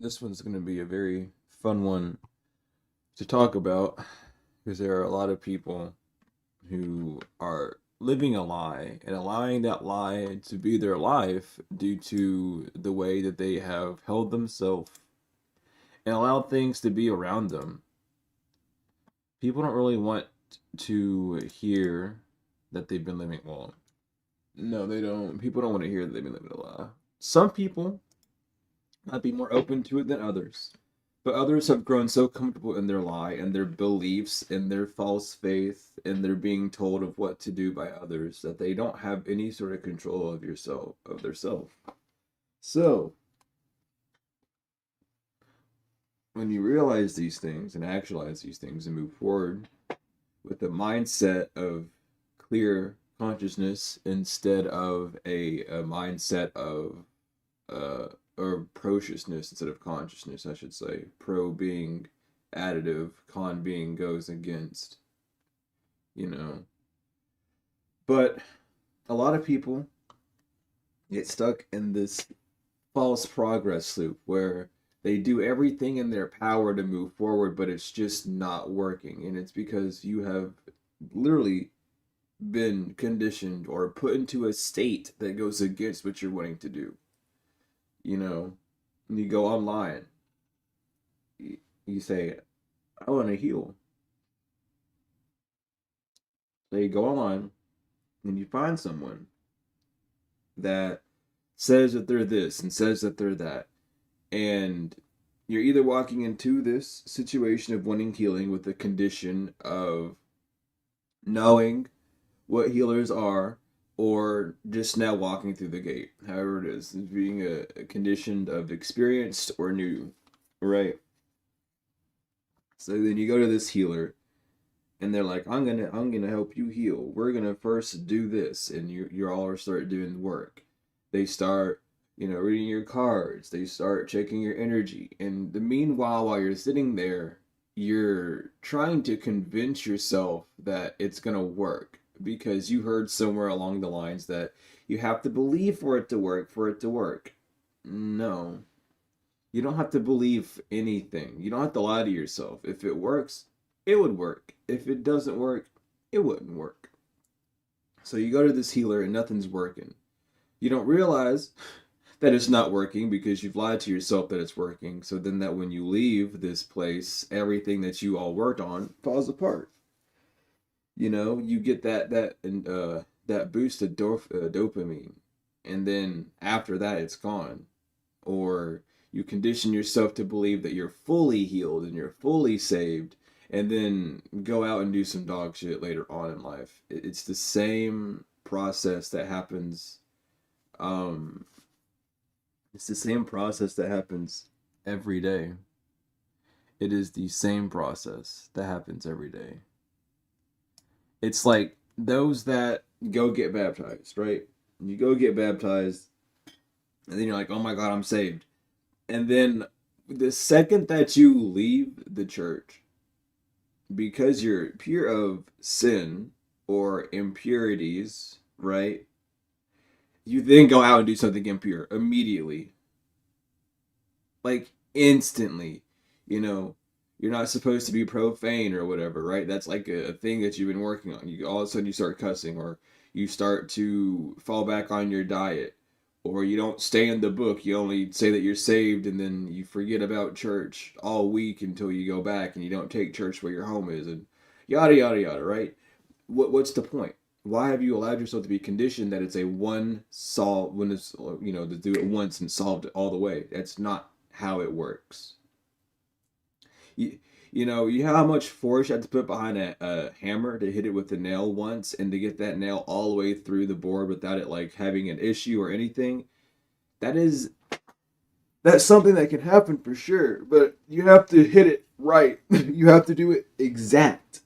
This one's going to be a very fun one to talk about because there are a lot of people who are living a lie and allowing that lie to be their life due to the way that they have held themselves and allowed things to be around them. People don't really want to hear that they've been living well. No, they don't. People don't want to hear that they've been living a lie. Some people might be more open to it than others. But others have grown so comfortable in their lie and their beliefs and their false faith and their being told of what to do by others that they don't have any sort of control of yourself of their self. So when you realize these things and actualize these things and move forward with a mindset of clear consciousness instead of a mindset of or preciousness instead of consciousness, I should say. Pro being additive, con being goes against, you know. But a lot of people get stuck in this false progress loop where they do everything in their power to move forward, but it's just not working. And it's because you have literally been conditioned or put into a state that goes against what you're wanting to do. You know, you go online, you say, I want to heal. So you go online and you find someone that says that they're this and says that they're that. And you're either walking into this situation of wanting healing with the condition of knowing what healers are or just now walking through the gate, however it is, being a condition of experienced or new, right? So then you go to this healer and they're like, I'm gonna help you heal. We're gonna first do this, and you're all start doing the work. They start, reading your cards. They start checking your energy. And the meanwhile, while you're sitting there, you're trying to convince yourself that it's gonna work because you heard somewhere along the lines that you have to believe for it to work for it to work. No, you don't have to believe anything. You don't have to lie to yourself. If it works, it would work. If it doesn't work, it wouldn't work. So you go to this healer and nothing's working. You don't realize that it's not working because you've lied to yourself that it's working. So then that when you leave this place, everything that you all worked on falls apart. You get that boost of dopamine, and then after that, it's gone. Or you condition yourself to believe that you're fully healed and you're fully saved, and then go out and do some dog shit later on in life. It's the same process that happens. Um, it's the same process that happens every day. It is the same process that happens every day. It's like those that go get baptized, right? You go get baptized, and then you're like, oh my God, I'm saved. And then the second that you leave the church, because you're pure of sin or impurities, right? You then go out and do something impure immediately, like instantly. You know, you're not supposed to be profane or whatever, right? That's like a thing that you've been working on. You all of a sudden you start cussing, or you start to fall back on your diet, or you don't stay in the book. You only say that you're saved, and then you forget about church all week until you go back, and you don't take church where your home is, and yada yada yada, right? What's the point? Why have you allowed yourself to be conditioned that it's a one solve when it's to do it once and solved it all the way? That's not how it works. You, you know how much force you have to put behind a hammer to hit it with the nail once and to get that nail all the way through the board without it like having an issue or anything. That is that's something that can happen for sure, but you have to hit it right. You have to do it exact.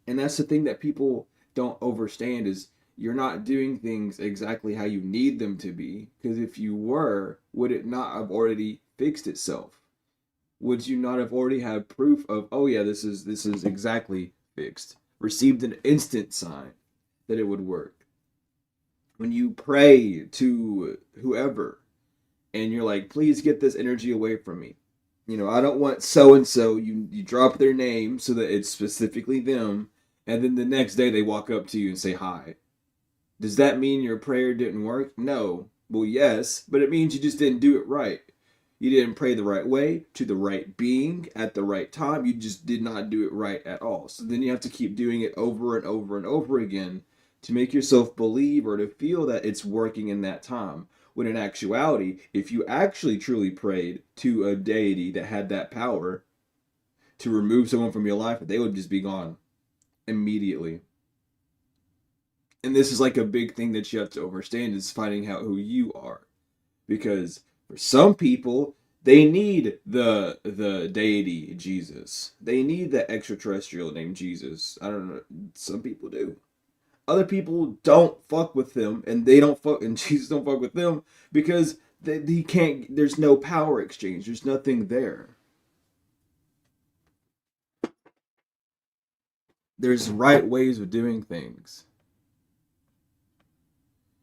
And that's the thing that people don't understand is you're not doing things exactly how you need them to be, because if you were, would it not have already fixed itself? Would you not have already had proof of, oh yeah, this is exactly fixed, received an instant sign that it would work? When you pray to whoever and you're like, please get this energy away from me. I don't want so and so. You drop their name so that it's specifically them, and then the next day they walk up to you and say hi. Does that mean your prayer didn't work? No. Well, yes, but it means you just didn't do it right. You didn't pray the right way to the right being at the right time. You just did not do it right at all. So then you have to keep doing it over and over and over again to make yourself believe or to feel that it's working in that time. When in actuality, if you actually truly prayed to a deity that had that power to remove someone from your life, they would just be gone immediately. And this is like a big thing that you have to understand is finding out who you are, because for some people they need the deity Jesus, they need the extraterrestrial named Jesus. I don't know, some people do. Other people don't fuck with them, and they don't fuck, and Jesus don't fuck with them because he can't. There's no power exchange, there's nothing there. There's right ways of doing things,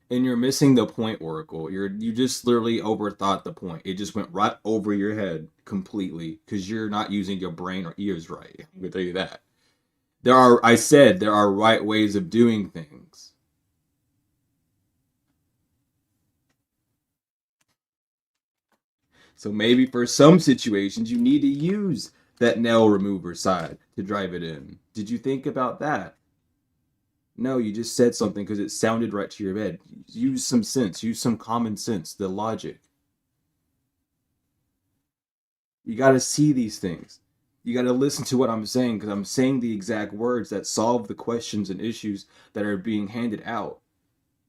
and you're missing the point, Oracle. You just literally overthought the point. It just went right over your head completely because you're not using your brain or ears right. I'm gonna tell you that. I said there are right ways of doing things. So maybe for some situations you need to use that nail remover side to drive it in. Did you think about that? No, you just said something because it sounded right to your head. Use some sense, use some common sense, the logic. You got to see these things. You got to listen to what I'm saying because I'm saying the exact words that solve the questions and issues that are being handed out.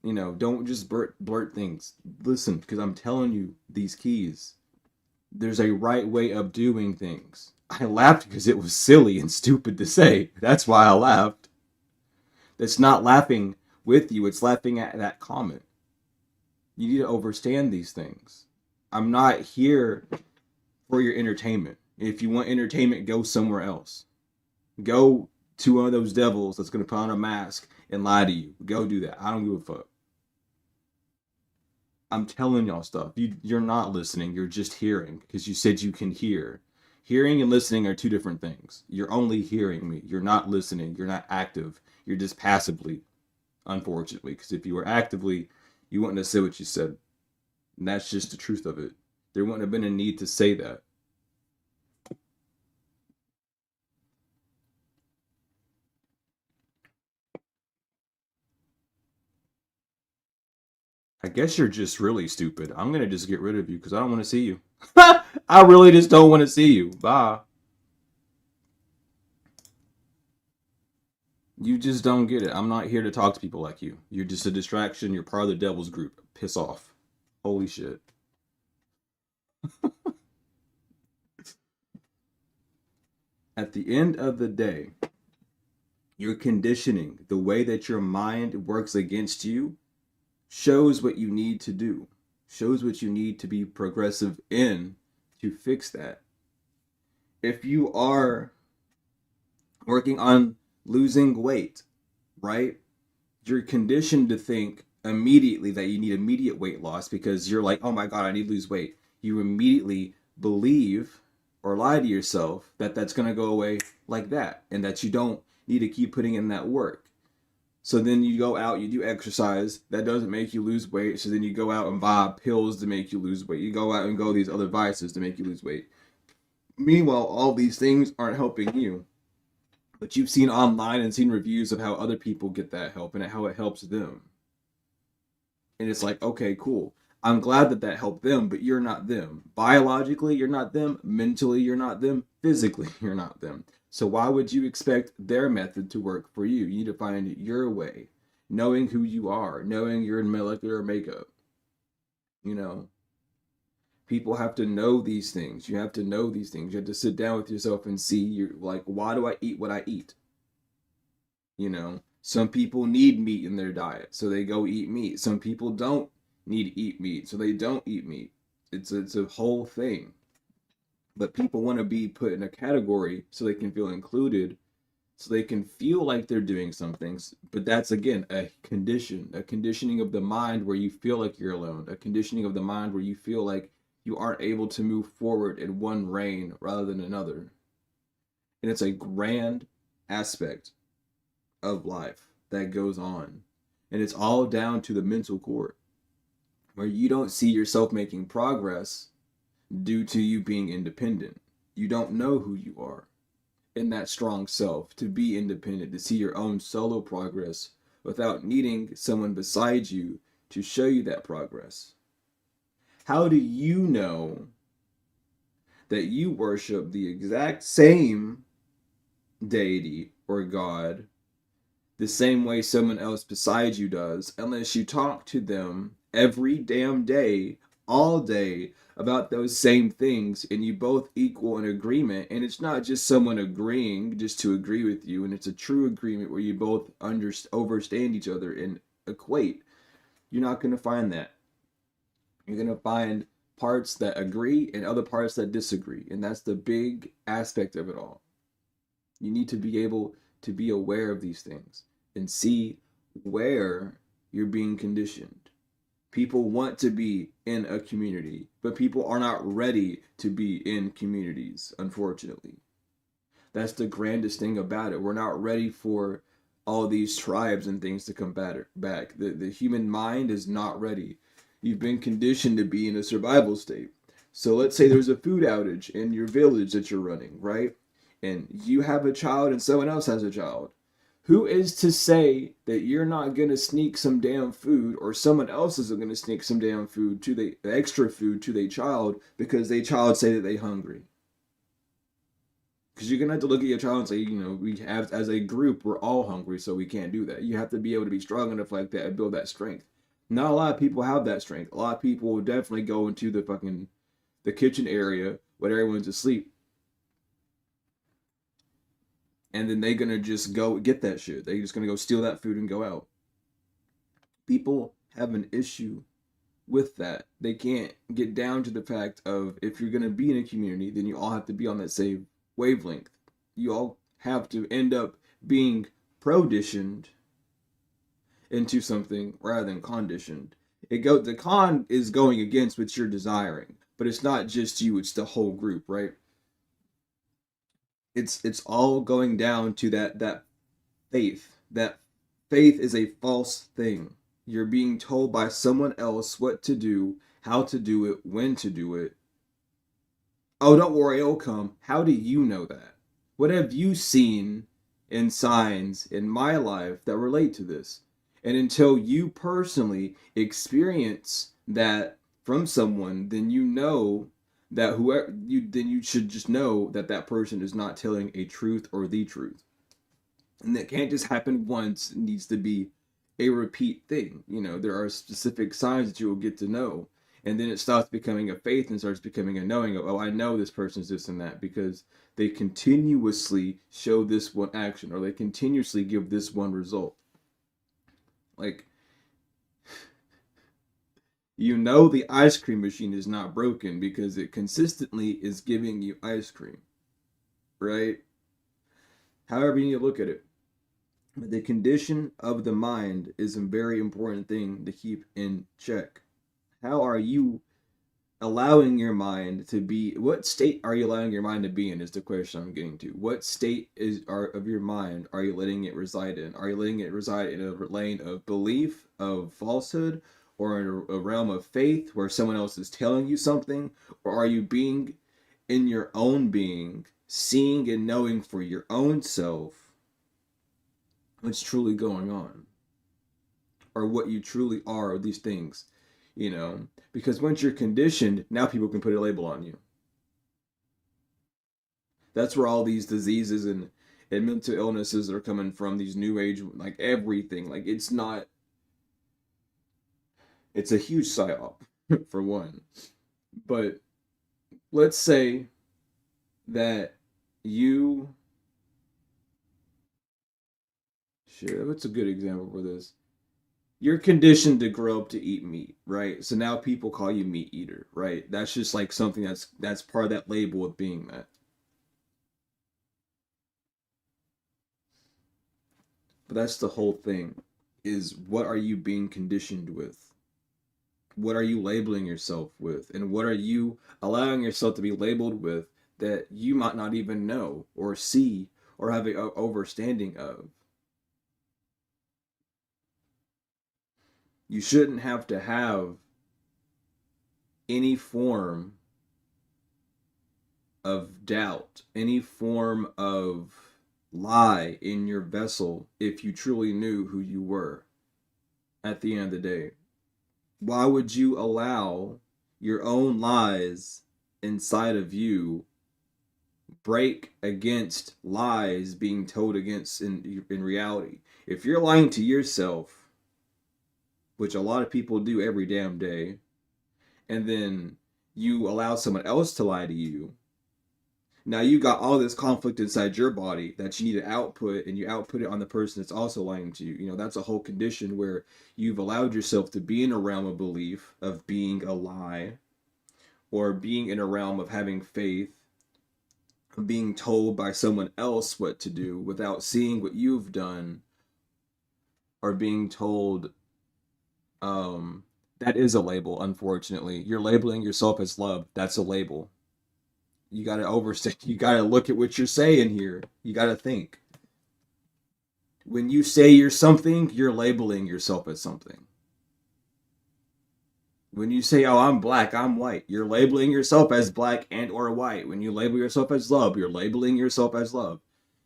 Don't just blurt things. Listen, because I'm telling you these keys. There's a right way of doing things. I laughed because it was silly and stupid to say. That's why I laughed. It's not laughing with you, it's laughing at that comment. You need to understand these things. I'm not here for your entertainment. If you want entertainment, go somewhere else. Go to one of those devils that's going to put on a mask and lie to you. Go do that. I don't give a fuck. I'm telling y'all stuff. You're not listening. You're just hearing because you said you can hear. Hearing and listening are two different things. You're only hearing me. You're not listening. You're not active. You're just passively, unfortunately. Because if you were actively, you wouldn't have said what you said. And that's just the truth of it. There wouldn't have been a need to say that. I guess you're just really stupid. I'm gonna just get rid of you because I don't want to see you. I really just don't want to see you. Bye. You just don't get it. I'm not here to talk to people like you. You're just a distraction. You're part of the devil's group. Piss off. Holy shit. At the end of the day, your conditioning, the way that your mind works against you, shows what you need to do, shows what you need to be progressive in to fix that. If you are working on losing weight, right? You're conditioned to think immediately that you need immediate weight loss because you're like, oh my God, I need to lose weight. You immediately believe or lie to yourself that that's going to go away like that and that you don't need to keep putting in that work. So then you go out, you do exercise, that doesn't make you lose weight. So then you go out and buy pills to make you lose weight. You go out and go these other vices to make you lose weight. Meanwhile, all these things aren't helping you. But you've seen online and seen reviews of how other people get that help and how it helps them. And it's like, okay, cool. I'm glad that that helped them, but you're not them. Biologically, you're not them. Mentally, you're not them. Physically, you're not them. So why would you expect their method to work for you? You need to find your way, knowing who you are, knowing your molecular makeup. You know, people have to know these things. You have to know these things. You have to sit down with yourself and see, you're like, why do I eat what I eat? Some people need meat in their diet, so they go eat meat. Some people don't need to eat meat, so they don't eat meat. It's a whole thing. But people want to be put in a category so they can feel included. So they can feel like they're doing some things, but that's again a conditioning of the mind where you feel like you're alone, a conditioning of the mind where you feel like you aren't able to move forward in one reign rather than another. And it's a grand aspect of life that goes on. And it's all down to the mental core, where you don't see yourself making progress due to you being independent. You don't know who you are in that strong self to be independent, to see your own solo progress without needing someone beside you to show you that progress. How do you know that you worship the exact same deity or God the same way someone else beside you does, unless you talk to them every damn day, all day, about those same things, and you both equal in agreement? And it's not just someone agreeing just to agree with you, and it's a true agreement where you both understand each other and equate. You're not going to find that. You're going to find parts that agree and other parts that disagree, and that's the big aspect of it all. You need to be able to be aware of these things and see where you're being conditioned. People want to be in a community, but people are not ready to be in communities, unfortunately. That's the grandest thing about it. We're not ready for all these tribes and things to come back. The human mind is not ready. You've been conditioned to be in a survival state. So let's say there's a food outage in your village that you're running, right? And you have a child and someone else has a child. Who is to say that you're not going to sneak some damn food, or someone else is going to sneak some damn food to the extra food to their child because their child say that they hungry? Because you're going to have to look at your child and say, we have, as a group, we're all hungry, so we can't do that. You have to be able to be strong enough like that and build that strength. Not a lot of people have that strength. A lot of people will definitely go into the kitchen area when everyone's asleep, and then they're gonna just go get that shit. They're just gonna go steal that food and go out. People have an issue with that. They can't get down to the fact of, if you're gonna be in a community, then you all have to be on that same wavelength. You all have to end up being proditioned into something rather than conditioned. The con is going against what you're desiring, but it's not just you, it's the whole group, right? It's all going down to that faith. That faith is a false thing. You're being told by someone else what to do, how to do it, when to do it. Oh, don't worry, it'll come. How do you know that? What have you seen in signs in my life that relate to this? And until you personally experience that from someone, then you know that you should just know that that person is not telling a truth or the truth. And that can't just happen once. It needs to be a repeat thing. There are specific signs that you will get to know. And then it stops becoming a faith and starts becoming a knowing of, oh, I know this person's this and that, because they continuously show this one action, or they continuously give this one result. Like, the ice cream machine is not broken because it consistently is giving you ice cream, right? However you need to look at it. But the condition of the mind is a very important thing to keep in check. How are you allowing your mind to be? What state are you allowing your mind to be in is the question I'm getting to. What state of your mind are you letting it reside in? Are you letting it reside in a lane of belief, of falsehood, or in a realm of faith where someone else is telling you something? Or are you being in your own being, seeing and knowing for your own self what's truly going on, or what you truly are, or these things? Because once you're conditioned, now people can put a label on you. That's where all these diseases and mental illnesses are coming from, these new age, like everything. Like, it's a huge psyop, for one. But let's say that what's a good example for this? You're conditioned to grow up to eat meat, right? So now people call you meat eater, right? That's just like something that's part of that label of being that. But that's the whole thing, is what are you being conditioned with? What are you labeling yourself with? And what are you allowing yourself to be labeled with that you might not even know or see or have an overstanding of? You shouldn't have to have any form of doubt, any form of lie in your vessel if you truly knew who you were at the end of the day. Why would you allow your own lies inside of you break against lies being told against in reality? If you're lying to yourself, which a lot of people do every damn day, and then you allow someone else to lie to you, now you got all this conflict inside your body that you need to output, and you output it on the person that's also lying to you. You know, that's a whole condition where you've allowed yourself to be in a realm of belief of being a lie, or being in a realm of having faith, of being told by someone else what to do without seeing what you've done, or being told that is a label. Unfortunately, you're labeling yourself as love. That's a label. You got to overstand. You got to look at what you're saying here. You got to think. When you say you're something, you're labeling yourself as something. When you say, "Oh, I'm black, I'm white," you're labeling yourself as black and or white. When you label yourself as love, you're labeling yourself as love.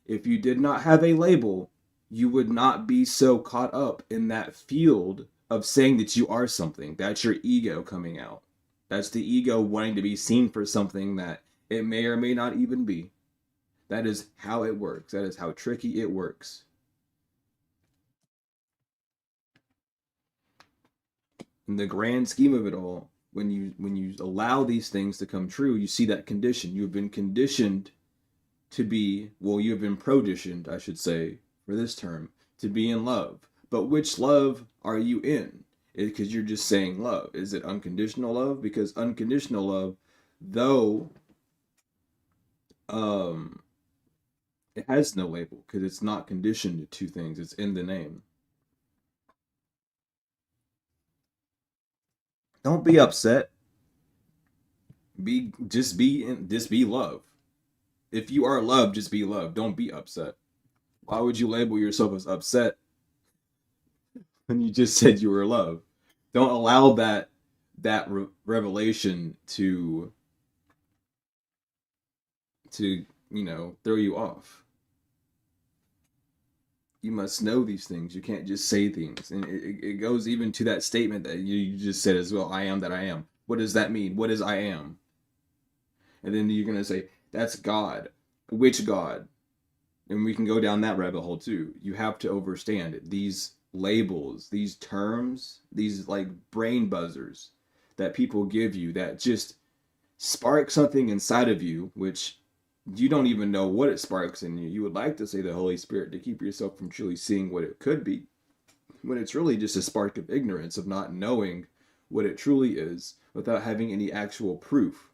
If you did not have a label, you would not be so caught up in that field of saying that you are something. That's your ego coming out. That's the ego wanting to be seen for something that it may or may not even be. That is how it works. That is how tricky it works. In the grand scheme of it all, when you allow these things to come true, you see that condition. You've been conditioned to be, well, you have been proditioned, I should say, for this term, to be in love. But which love are you in? Because you're just saying love. Is it unconditional love? Because unconditional love, though um it has no label because it's not conditioned to things. It's in the name. Don't be upset. Just be love. If you are love, just be love. Don't be upset. Why would you label yourself as upset when you just said you were love? Don't allow that revelation to throw you off. You must know these things. You can't just say things. And it goes even to that statement that you just said as well. I am that I am. What does that mean? What is I am? And then you're going to say, that's God. Which God? And we can go down that rabbit hole too. You have to understand these labels, these terms, these like brain buzzers that people give you that just spark something inside of you, which you don't even know what it sparks in you. You would like to say the Holy Spirit to keep yourself from truly seeing what it could be, when it's really just a spark of ignorance of not knowing what it truly is without having any actual proof.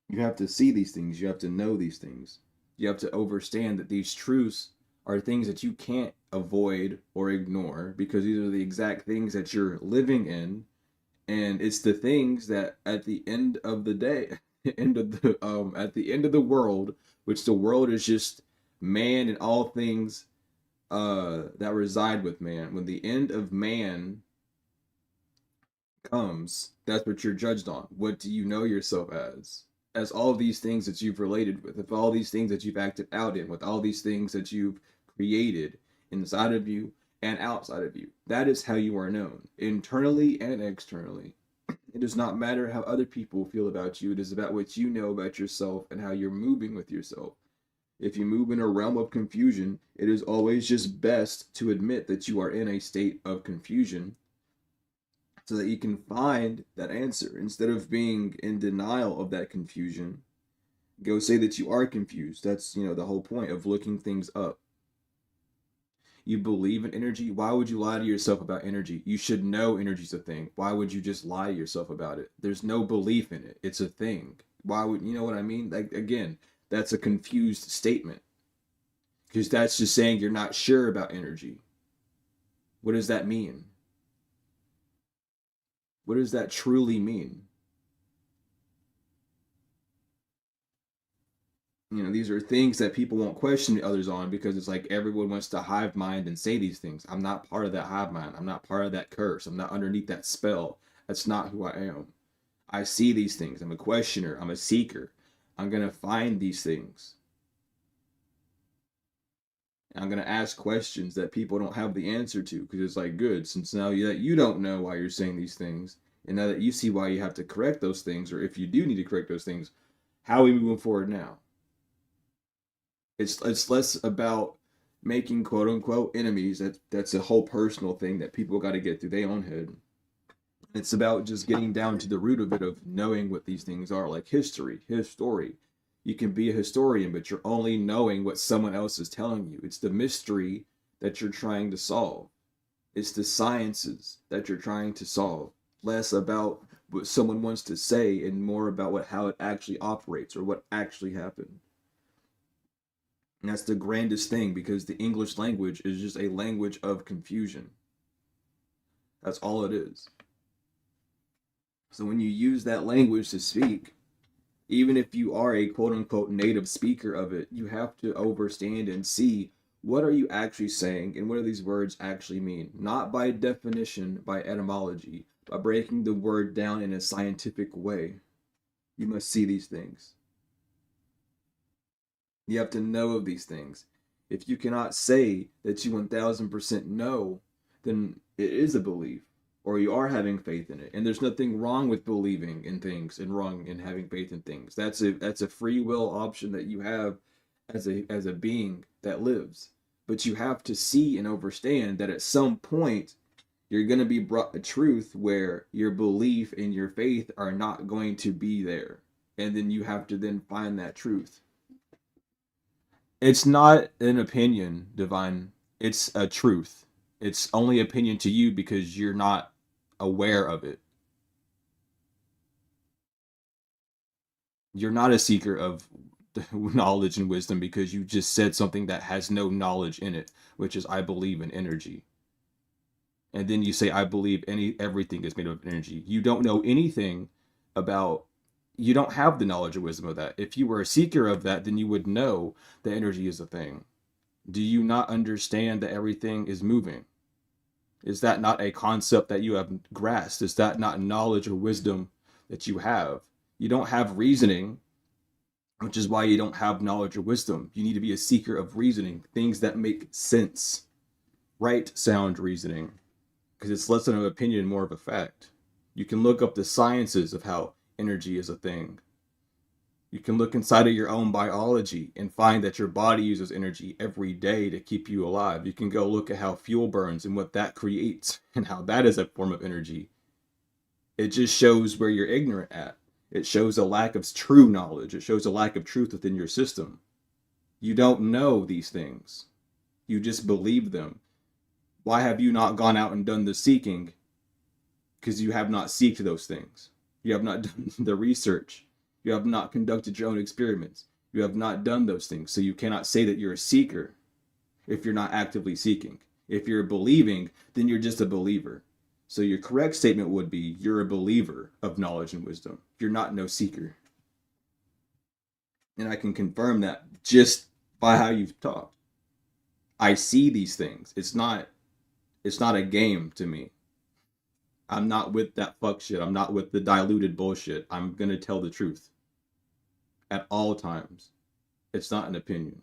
You have to see these things. You have to know these things. You have to understand that these truths are things that you can't avoid or ignore because these are the exact things that you're living in, and it's the things that at the end of the day, at the end of the world, which the world is just man and all things that reside with man. When the end of man comes, that's what you're judged on. What do you know yourself as? As all of these things that you've related with, all these things that you've acted out in, with all these things that you've created inside of you and outside of you. That is how you are known, internally and externally. It does not matter how other people feel about you. It is about what you know about yourself and how you're moving with yourself. If you move in a realm of confusion, it is always just best to admit that you are in a state of confusion so that you can find that answer. Instead of being in denial of that confusion, go say that you are confused. That's, the whole point of looking things up. You believe in energy. Why would you lie to yourself about energy? You should know energy's a thing. Why would you just lie to yourself about it? There's no belief in it. It's a thing. Why would, you know what I mean? Like, again, That's a confused statement because that's just saying you're not sure about energy. What does that mean? What does that truly mean? These are things that people won't question others on because it's like everyone wants to hive mind and say these things. I'm not part of that hive mind. I'm not part of that curse. I'm not underneath that spell. That's not who I am. I see these things. I'm a questioner. I'm a seeker. I'm going to find these things. And I'm going to ask questions that people don't have the answer to because it's like, good, since now that you don't know why you're saying these things, and now that you see why you have to correct those things, or if you do need to correct those things, how are we moving forward now? It's less about making quote unquote enemies. That's a whole personal thing that people got to get through their own head. It's about just getting down to the root of it, of knowing what these things are, like history, his story. You can be a historian, but you're only knowing what someone else is telling you. It's the mystery that you're trying to solve. It's the sciences that you're trying to solve. Less about what someone wants to say and more about how it actually operates or what actually happened. And that's the grandest thing because the English language is just a language of confusion. That's all it is. So when you use that language to speak, even if you are a quote unquote native speaker of it, you have to understand and see what are you actually saying and what do these words actually mean. Not by definition, by etymology, by breaking the word down in a scientific way. You must see these things. You have to know of these things. If you cannot say that you 1000% know, then it is a belief, or you are having faith in it. And there's nothing wrong with believing in things and wrong in having faith in things. That's a free will option that you have as a being that lives. But you have to see and understand that at some point you're going to be brought a truth where your belief and your faith are not going to be there. And then you have to then find that truth. It's not an opinion, Divine. It's a truth. It's only opinion to you because you're not aware of it. You're not a seeker of knowledge and wisdom because you just said something that has no knowledge in it, which is I believe in energy. And then you say I believe everything is made of energy. You don't know anything about, you don't have the knowledge or wisdom of that. If you were a seeker of that, then you would know that energy is a thing. Do you not understand that everything is moving? Is that not a concept that you have grasped? Is that not knowledge or wisdom that you have? You don't have reasoning, which is why you don't have knowledge or wisdom. You need to be a seeker of reasoning, things that make sense, right sound reasoning, because it's less than an opinion, more of a fact. You can look up the sciences of how energy is a thing. You can look inside of your own biology and find that your body uses energy every day to keep you alive. You can go look at how fuel burns and what that creates and how that is a form of energy. It just shows where you're ignorant at. It shows a lack of true knowledge. It shows a lack of truth within your system. You don't know these things. You just believe them. Why have you not gone out and done the seeking? Because you have not seeked those things. You have not done the research. You have not conducted your own experiments. You have not done those things. So you cannot say that you're a seeker if you're not actively seeking. If you're believing, then you're just a believer. So your correct statement would be you're a believer of knowledge and wisdom. You're not no seeker. And I can confirm that just by how you've talked. I see these things. It's not a game to me. I'm not with that fuck shit. I'm not with the diluted bullshit. I'm going to tell the truth at all times. It's not an opinion.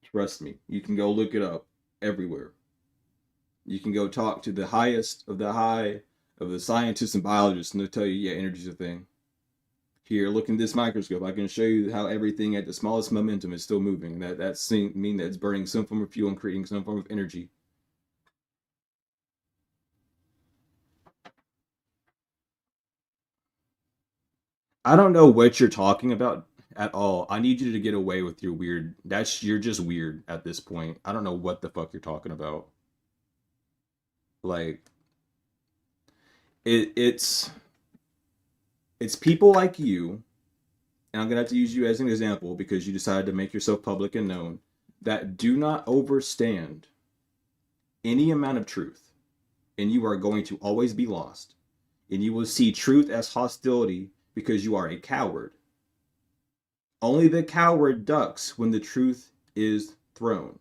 Trust me. You can go look it up everywhere. You can go talk to the highest of the high of the scientists and biologists, and they'll tell you, yeah, energy's a thing. Here, look in this microscope. I can show you how everything at the smallest momentum is still moving. That's mean that it's burning some form of fuel and creating some form of energy. I don't know what you're talking about at all. I need you to get away with your weird. You're just weird at this point. I don't know what the fuck you're talking about. Like it's people like you and I'm gonna have to use you as an example because you decided to make yourself public and known, that do not overstand any amount of truth, and you are going to always be lost. And you will see truth as hostility because you are a coward. Only the coward ducks when the truth is thrown.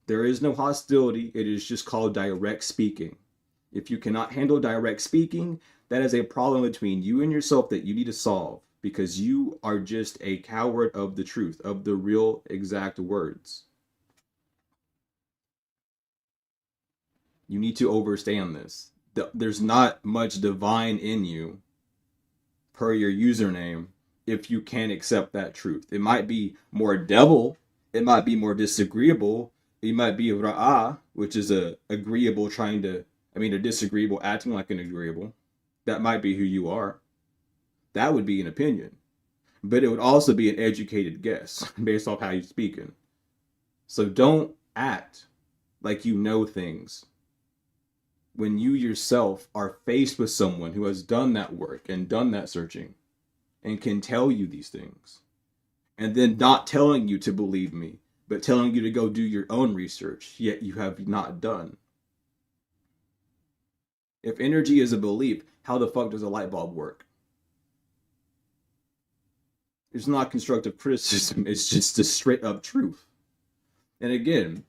There is no hostility, it is just called direct speaking. If you cannot handle direct speaking, that is a problem between you and yourself that you need to solve because you are just a coward of the truth, of the real exact words. You need to understand this. There's not much divine in you per your username if you can't accept that truth. It might be more devil, it might be more disagreeable, it might be ra'ah, which is a agreeable trying to, I mean, a disagreeable acting like an agreeable. That might be who you are. That would be an opinion. But it would also be an educated guess based off how you're speaking. So don't act like you know things when you yourself are faced with someone who has done that work and done that searching and can tell you these things. And then not telling you to believe me, but telling you to go do your own research, yet you have not done. If energy is a belief, how the fuck does a light bulb work? It's not constructive criticism, it's just the straight up truth. And again,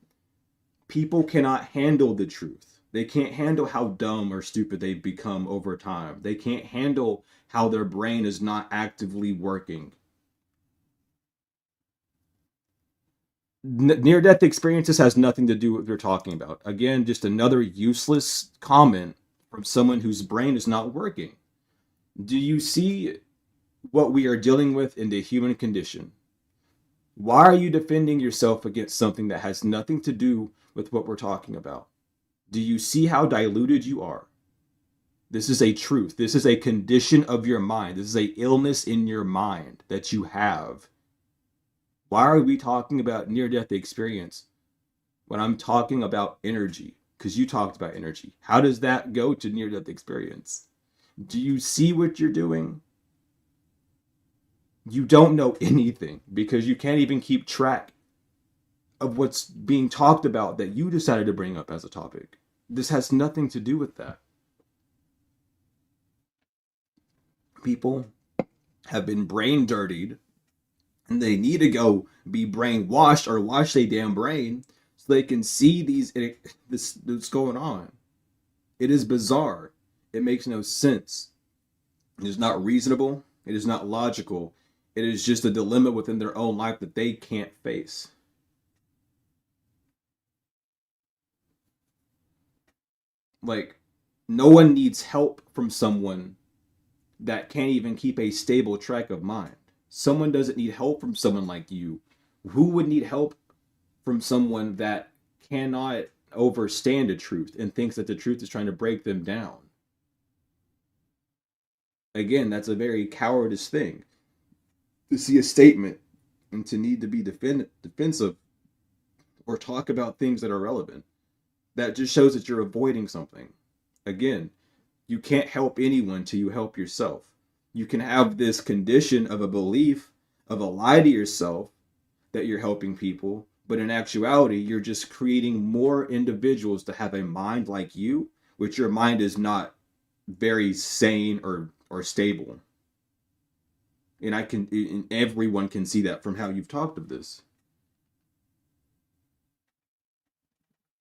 people cannot handle the truth. They can't handle how dumb or stupid they've become over time. They can't handle how their brain is not actively working. Near death experiences has nothing to do with what we're talking about. Again, just another useless comment from someone whose brain is not working. Do you see what we are dealing with in the human condition? Why are you defending yourself against something that has nothing to do with what we're talking about? Do you see how diluted you are? This is a truth. This is a condition of your mind. This is a illness in your mind that you have. Why are we talking about near-death experience when I'm talking about energy? Because you talked about energy. How does that go to near-death experience? Do you see what you're doing? You don't know anything because you can't even keep track of what's being talked about that you decided to bring up as a topic. This has nothing to do with that. People have been brain dirtied and they need to go be brainwashed or wash their damn brain so they can see this going on. It is bizarre. It makes no sense. It is not reasonable. It is not logical. It is just a dilemma within their own life that they can't face. Like, no one needs help from someone that can't even keep a stable track of mind. Someone doesn't need help from someone like you. Who would need help from someone that cannot overstand the truth and thinks that the truth is trying to break them down? Again, that's a very cowardice thing. To see a statement and to need to be defensive or talk about things that are relevant. That just shows that you're avoiding something. Again, you can't help anyone till you help yourself. You can have this condition of a belief, of a lie to yourself that you're helping people, but in actuality, you're just creating more individuals to have a mind like you, which your mind is not very sane or stable. And everyone can see that from how you've talked of this.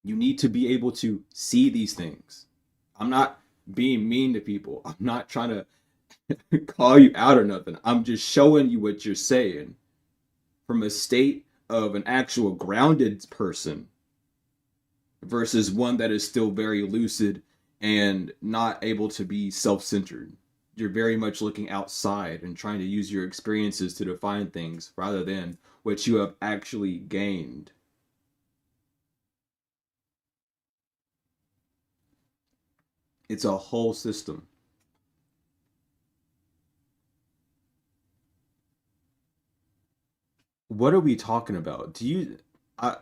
You need to be able to see these things. I'm not being mean to people. I'm not trying to call you out or nothing. I'm just showing you what you're saying from a state of an actual grounded person versus one that is still very lucid and not able to be self-centered. You're very much looking outside and trying to use your experiences to define things rather than what you have actually gained. It's a whole system. What are we talking about? I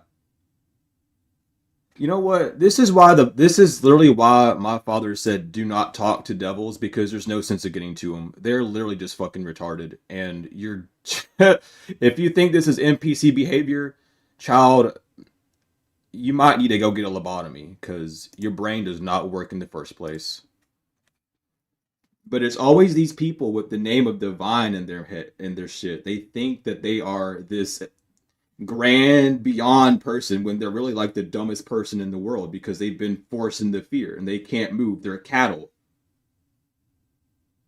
You know what? This is literally why my father said do not talk to devils, because there's no sense of getting to them. They're literally just fucking retarded. And you're if you think this is NPC behavior, child, you might need to go get a lobotomy because your brain does not work in the first place. But it's always these people with the name of divine in their head in their shit. They think that they are this grand beyond person when they're really like the dumbest person in the world because they've been forced into fear and they can't move. They're cattle.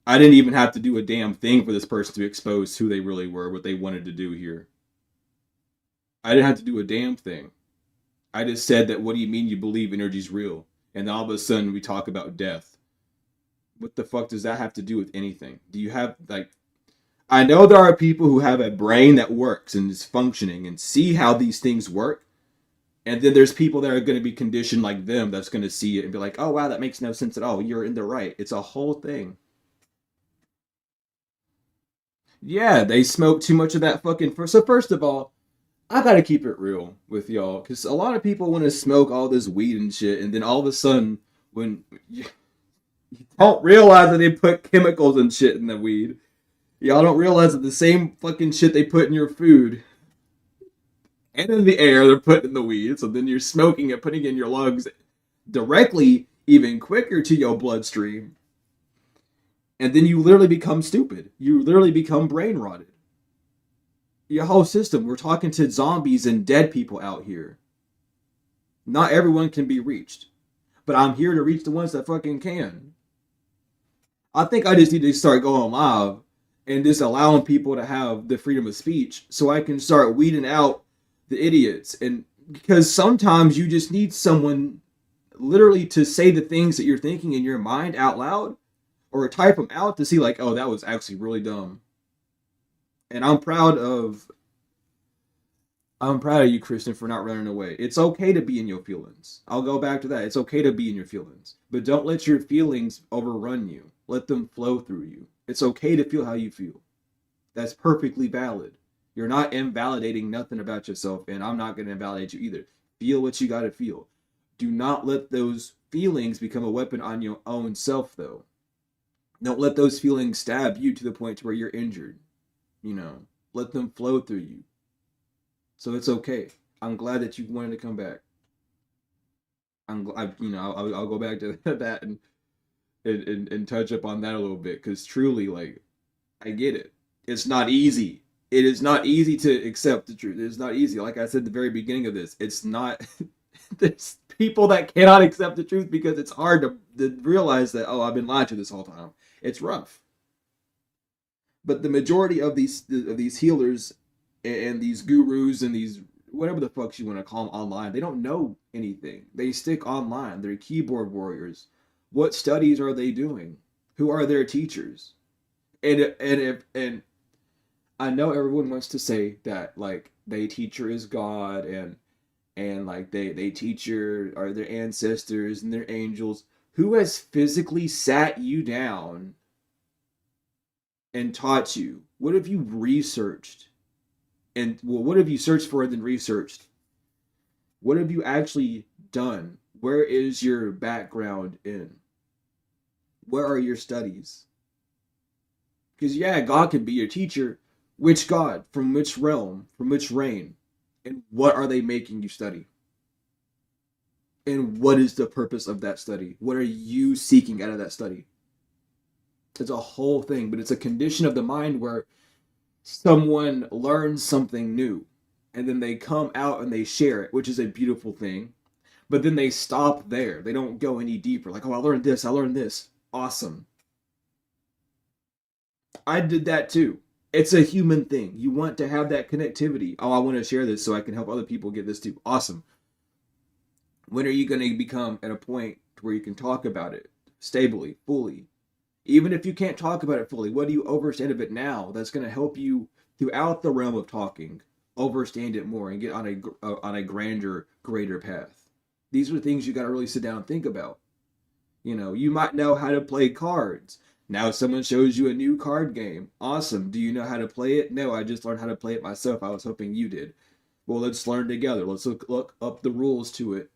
I didn't even have to do a damn thing for this person to expose who they really were, what they wanted to do here. I didn't have to do a damn thing. I just said that, what do you mean you believe energy's real? And then all of a sudden we talk about death. What the fuck does that have to do with anything? Do you have, like, I know there are people who have a brain that works and is functioning and see how these things work. And then there's people that are going to be conditioned like them that's going to see it and be like, oh, wow, that makes no sense at all. You're in the right. It's a whole thing. Yeah, they smoke too much of that fucking. So, first of all, I got to keep it real with y'all because a lot of people want to smoke all this weed and shit. And then all of a sudden, when you don't realize that they put chemicals and shit in the weed, y'all don't realize that the same fucking shit they put in your food and in the air they're putting in the weed. So then you're smoking it, putting it in your lungs directly, even quicker to your bloodstream. And then you literally become stupid. You literally become brain rotted. Your whole system. We're talking to zombies and dead people out here. Not everyone can be reached. But I'm here to reach the ones that fucking can. I think I just need to start going live and just allowing people to have the freedom of speech so I can start weeding out the idiots. And because sometimes you just need someone literally to say the things that you're thinking in your mind out loud or type them out to see like, oh, that was actually really dumb. And I'm proud of you, Kristen, for not running away. It's okay to be in your feelings. I'll go back to that. It's okay to be in your feelings. But don't let your feelings overrun you. Let them flow through you. It's okay to feel how you feel. That's perfectly valid. You're not invalidating nothing about yourself, and I'm not going to invalidate you either. Feel what you got to feel. Do not let those feelings become a weapon on your own self, though. Don't let those feelings stab you to the point where you're injured. Let them flow through you. So it's okay. I'm glad that you wanted to come back. I'll go back to that and touch up on that a little bit because truly, like, I get it. It's not easy. It is not easy to accept the truth. It's not easy. Like I said at the very beginning of this, it's not. There's people that cannot accept the truth because it's hard to realize that, oh, I've been lied to this whole time. It's rough. But the majority of these healers and these gurus and these whatever the fuck you want to call them online, they don't know anything. They stick online. They're keyboard warriors. What studies are they doing? Who are their teachers? And I know everyone wants to say that like their teacher is God and like they teacher are their ancestors and their angels. Who has physically sat you down and taught you? What have you researched? And well, what have you searched for and then researched? What have you actually done? Where is your background in? Where are your studies? Because yeah, God can be your teacher. Which God? From which realm? From which reign? And what are they making you study? And what is the purpose of that study? What are you seeking out of that study? It's a whole thing, but it's a condition of the mind where someone learns something new and then they come out and they share it, which is a beautiful thing. But then they stop there. They don't go any deeper. Like, oh, I learned this. I learned this. Awesome. I did that too. It's a human thing. You want to have that connectivity. Oh, I want to share this so I can help other people get this too. Awesome. When are you going to become at a point where you can talk about it stably, fully? Even if you can't talk about it fully, what do you understand of it now that's going to help you throughout the realm of talking understand it more and get on a grander, greater path? These are things you got to really sit down and think about. You might know how to play cards. Now someone shows you a new card game. Awesome. Do you know how to play it? No, I just learned how to play it myself. I was hoping you did. Well, let's learn together. Let's look up the rules to it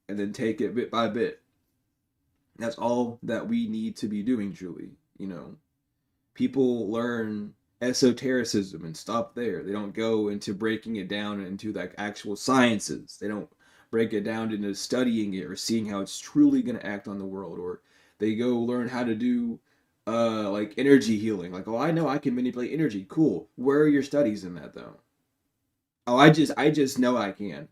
and then take it bit by bit. That's all that we need to be doing, Julie. People learn esotericism and stop there. They don't go into breaking it down into like actual sciences. They don't break it down into studying it or seeing how it's truly going to act on the world. Or they go learn how to do like energy healing. Like, oh, I know I can manipulate energy. Cool. Where are your studies in that though? Oh, I just know I can.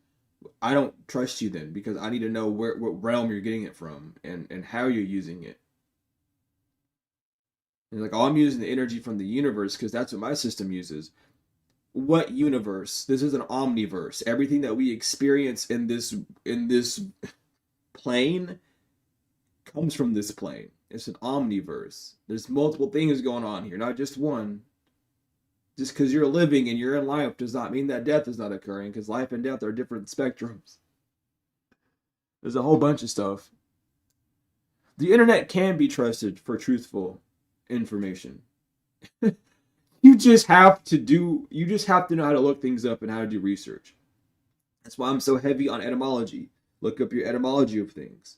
I don't trust you then because I need to know what realm you're getting it from and how you're using it. And you're like, oh, I'm using the energy from the universe because that's what my system uses. What universe? This is an omniverse. Everything that we experience in this plane comes from this plane. It's an omniverse. There's multiple things going on here, not just one. Just because you're living and you're in life does not mean that death is not occurring, because life and death are different spectrums. There's a whole bunch of stuff. The internet can be trusted for truthful information. You just have to know how to look things up and how to do research. That's why I'm so heavy on etymology. Look up your etymology of things.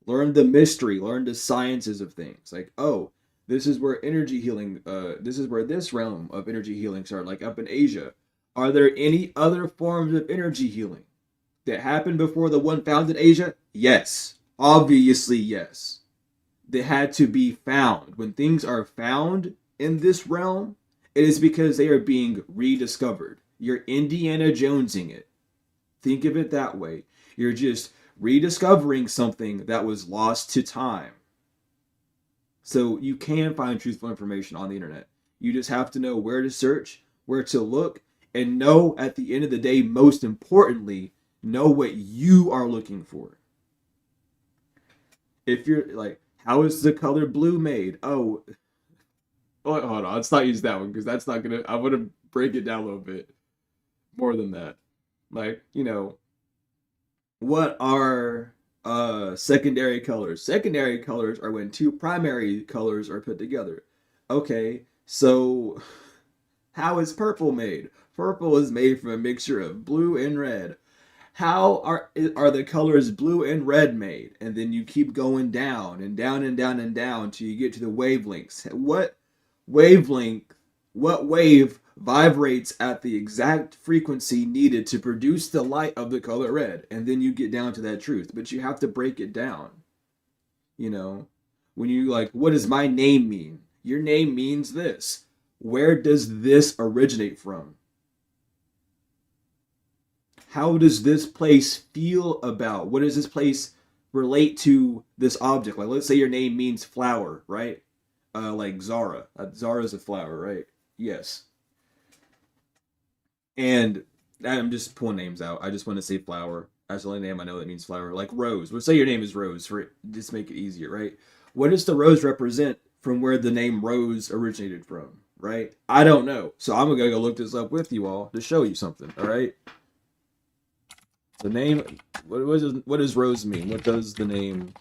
Learn the mystery, learn the sciences of things. Like, oh, this is where energy healing, this is where this realm of energy healing started, like up in Asia. Are there any other forms of energy healing that happened before the one found in Asia? Yes. Obviously, yes. They had to be found. When things are found in this realm, it is because they are being rediscovered. You're Indiana Jonesing it. Think of it that way. You're just rediscovering something that was lost to time. So you can find truthful information on the internet. You just have to know where to search, where to look, and know at the end of the day, most importantly, know what you are looking for. If you're like, how is the color blue made? Oh, hold on. Let's not use that one because that's not gonna. I want to break it down a little bit more than that. Like, what are secondary colors? Secondary colors are when two primary colors are put together. Okay, so how is purple made? Purple is made from a mixture of blue and red. How are the colors blue and red made? And then you keep going down and down and down and down till you get to the wavelengths. Wavelength, what wave vibrates at the exact frequency needed to produce the light of the color red? And then you get down to that truth. But you have to break it down. You know, when you like, what does my name mean? Your name means this. Where does this originate from? How does this place feel about? What does this place relate to this object? Like, let's say your name means flower, right? Like Zara. Zara is a flower, right? Yes. And I'm just pulling names out. I just want to say flower. That's the only name I know that means flower. Like Rose. Let's say your name is Rose for just make it easier, right? What does the rose represent from where the name Rose originated from, right? I don't know. So I'm gonna go look this up with you all to show you something, all right? The name, what does Rose mean? What does the name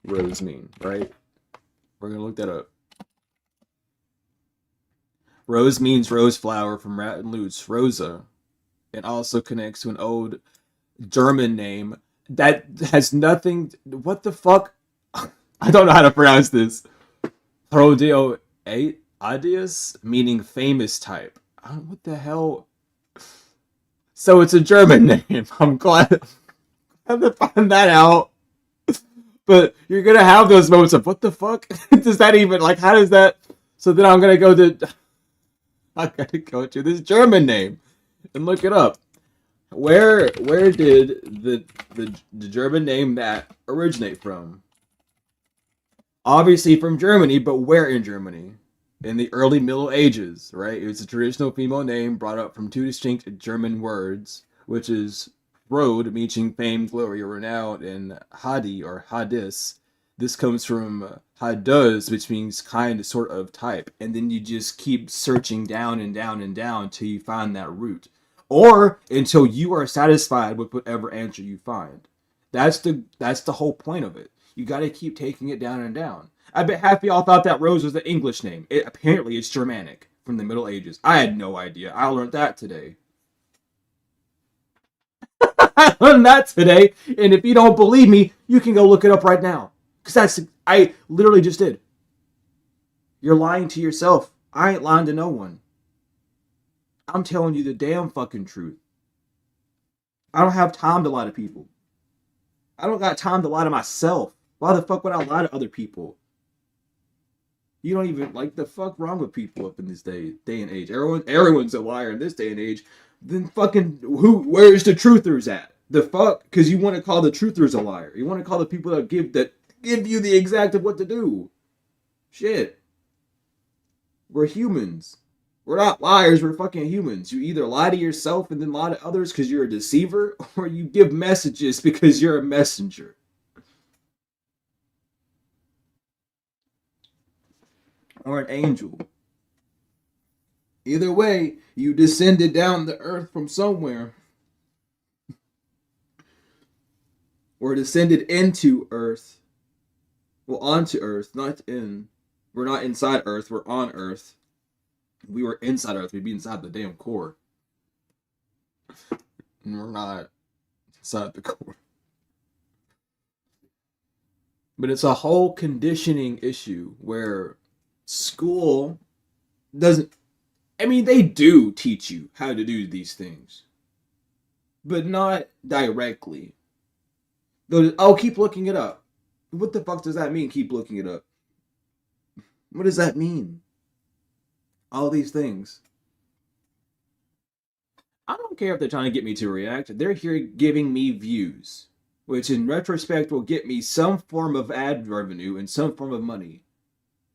Rose mean, right? We're gonna look that up. Rose means rose flower from Latin roots Rosa. It also connects to an old German name that has nothing. What the fuck? I don't know how to pronounce this. Prodeo Adius, meaning famous type. What the hell? So it's a German name. I'm glad to find that out. But you're gonna have those moments of what the fuck? Does that even like? How does that? So then I'm gonna go to. I gotta go to this German name and look it up. Where did the German name that originate from? Obviously from Germany, but where in Germany? In the early Middle Ages, right? It was a traditional female name brought up from two distinct German words, which is road, meaning fame, glory, or renown, and hadi or hadis. This comes from hadus, which means kind, sort of, type. And then you just keep searching down and down and down till you find that root. Or until you are satisfied with whatever answer you find. That's the whole point of it. You got to keep taking it down and down. I bet half of y'all thought that Rose was an English name. Apparently, it's Germanic from the Middle Ages. I had no idea. I learned that today. I learned that today. And if you don't believe me, you can go look it up right now. Because I literally just did. You're lying to yourself. I ain't lying to no one. I'm telling you the damn fucking truth. I don't have time to lie to people. I don't got time to lie to myself. Why the fuck would I lie to other people? You don't even like the fuck wrong with people up in this day and age. Everyone's a liar in this day and age. Then fucking where's the truthers at? The fuck? Because you want to call the truthers a liar. You want to call the people that give you the exact of what to do. Shit. We're humans. We're not liars, we're fucking humans. You either lie to yourself and then lie to others because you're a deceiver, or you give messages because you're a messenger. Or an angel. Either way, you descended down the earth from somewhere. Or descended into earth. Well, onto earth, not in. We're not inside earth, we're on earth. If we were inside earth, we'd be inside the damn core. And we're not inside the core. But it's a whole conditioning issue where school doesn't... I mean, they do teach you how to do these things. But not directly. Oh, keep looking it up. What the fuck does that mean, keep looking it up? What does that mean? All these things. I don't care if they're trying to get me to react. They're here giving me views, which in retrospect will get me some form of ad revenue and some form of money.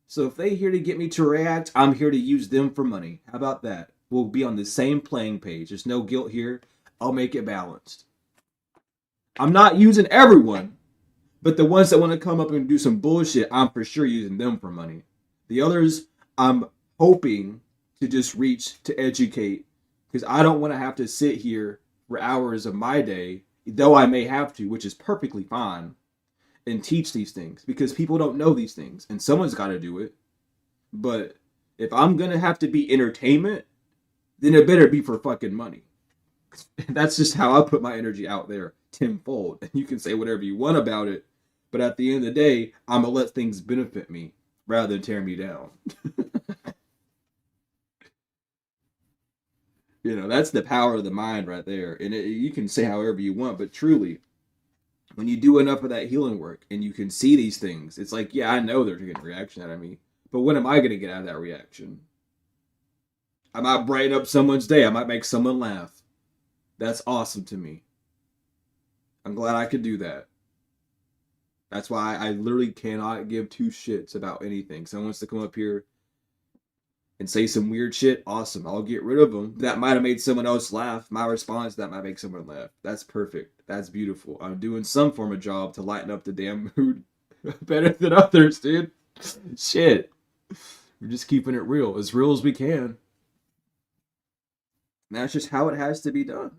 So if they're here to get me to react, I'm here to use them for money. How about that? We'll be on the same playing page. There's no guilt here. I'll make it balanced. I'm not using everyone, but the ones that want to come up and do some bullshit, I'm for sure using them for money. The others, I'm hoping to just reach to educate, because I don't want to have to sit here for hours of my day, though I may have to, which is perfectly fine, and teach these things, because people don't know these things and someone's got to do it. But if I'm gonna have to be entertainment, then it better be for fucking money. That's just how I put my energy out there tenfold. And you can say whatever you want about it, but at the end of the day, I'm gonna let things benefit me rather than tear me down. You know, that's the power of the mind right there. And you can say however you want, but truly, when you do enough of that healing work and you can see these things, it's like, yeah, I know they're getting a reaction out of me, but what am I going to get out of that reaction? I might brighten up someone's day. I might make someone laugh. That's awesome to me. I'm glad I could do that. That's why I literally cannot give two shits about anything. Someone wants to come up here and say some weird shit, awesome. I'll get rid of them. That might have made someone else laugh. My response, that might make someone laugh. That's perfect. That's beautiful. I'm doing some form of job to lighten up the damn mood better than others, dude. Shit. We're just keeping it real as we can. And that's just how it has to be done.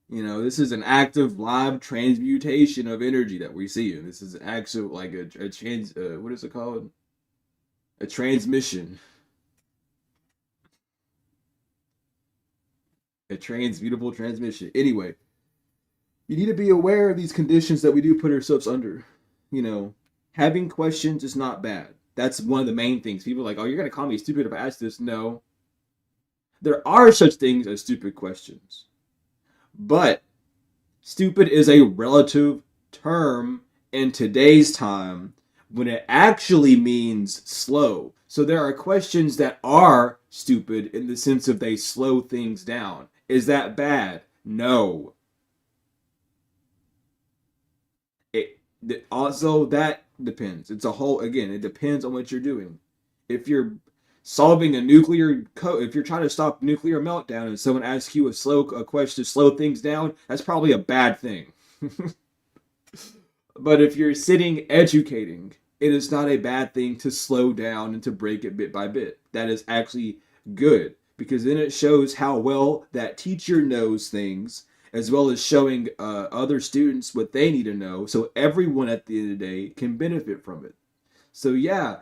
You know, this is an active live transmutation of energy that we see. And this is actual, like what is it called? A transmission. A transmutable transmission. Anyway, you need to be aware of these conditions that we do put ourselves under. You know, having questions is not bad. That's one of the main things. People are like, oh, you're going to call me stupid if I ask this. No. There are such things as stupid questions. But stupid is a relative term in today's time when it actually means slow. So there are questions that are stupid in the sense of they slow things down. Is that bad? No. Also, that depends. It's a whole, again, it depends on what you're doing. If you're solving a nuclear if you're trying to stop nuclear meltdown and someone asks you a question to slow things down, that's probably a bad thing. But if you're sitting educating, it is not a bad thing to slow down and to break it bit by bit. That is actually good, because then it shows how well that teacher knows things, as well as showing other students what they need to know, so everyone at the end of the day can benefit from it. So yeah,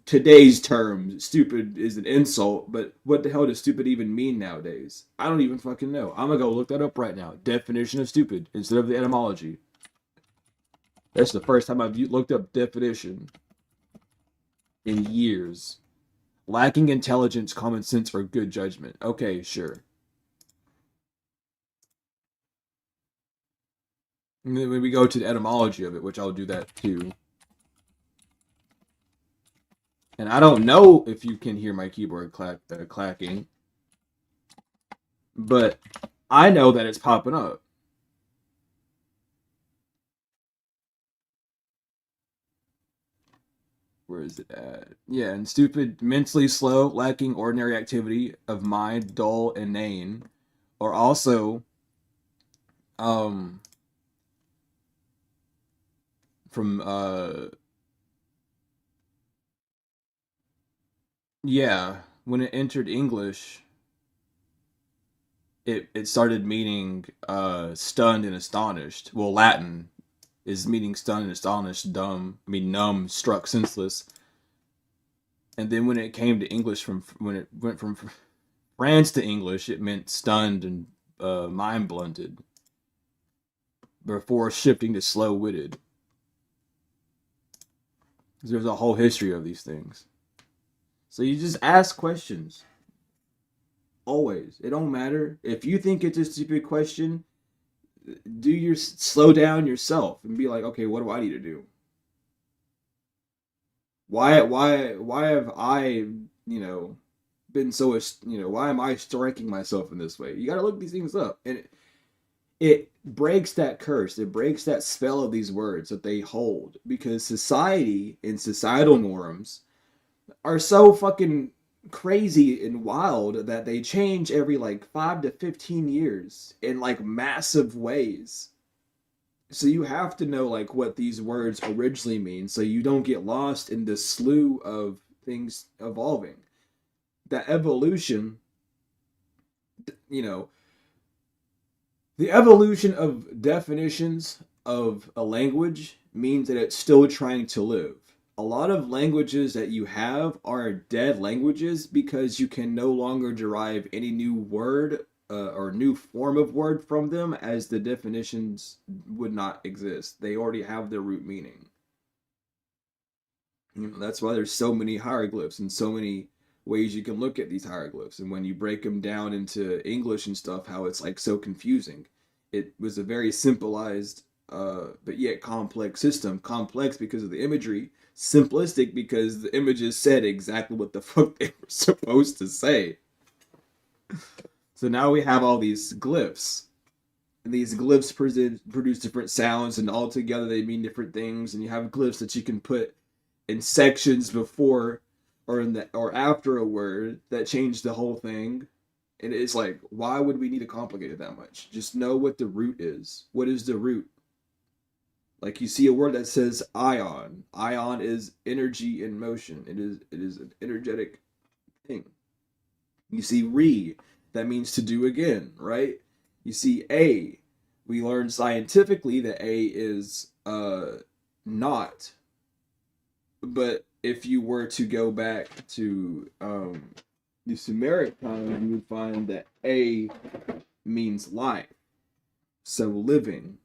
today's terms, stupid is an insult, but what the hell does stupid even mean nowadays? I don't even fucking know. I'm gonna go look that up right now. Definition of stupid instead of the etymology. That's the first time I've looked up definition in years. Lacking intelligence, common sense, or good judgment. Okay, sure. And then when we go to the etymology of it, which I'll do that too. And I don't know if you can hear my keyboard clacking, but I know that it's popping up. Where is it at? Yeah, and stupid, mentally slow, lacking ordinary activity of mind, dull, inane, or also um from yeah, when it entered English, it started meaning stunned and astonished. Well, Latin is meaning stunned and astonished, dumb. I mean, numb, struck, senseless. And then when it came to English, from when it went from France to English, it meant stunned and mind blunted. Before shifting to slow witted, there's a whole history of these things. So you just ask questions. Always. It don't matter. If you think it's a stupid question, slow down yourself and be like, okay, what do I need to do? Why have I, been so, why am I striking myself in this way? You got to look these things up. And it breaks that curse. It breaks that spell of these words that they hold, because society and societal norms are so fucking crazy and wild that they change every like 5 to 15 years in like massive ways. So you have to know like what these words originally mean so you don't get lost in the slew of things evolving. That evolution, you know, the evolution of definitions of a language means that it's still trying to live. A lot of languages that you have are dead languages because you can no longer derive any new word or new form of word from them, as the definitions would not exist. They already have their root meaning. That's why there's so many hieroglyphs and so many ways you can look at these hieroglyphs. And when you break them down into English and stuff, how it's like so confusing. It was a very simplified, but yet complex system. Complex because of the imagery, simplistic because the images said exactly what the fuck they were supposed to say. So now we have all these glyphs. And these glyphs produce different sounds, and all together they mean different things. And you have glyphs that you can put in sections before or after a word that change the whole thing. And it's like, why would we need to complicate it that much? Just know what the root is. What is the root? Like you see a word that says ion. Ion is energy in motion. It is an energetic thing. You see re, that means to do again, right? You see a. We learned scientifically that a is not. But if you were to go back to the Sumeric time, you would find that a means life. So living.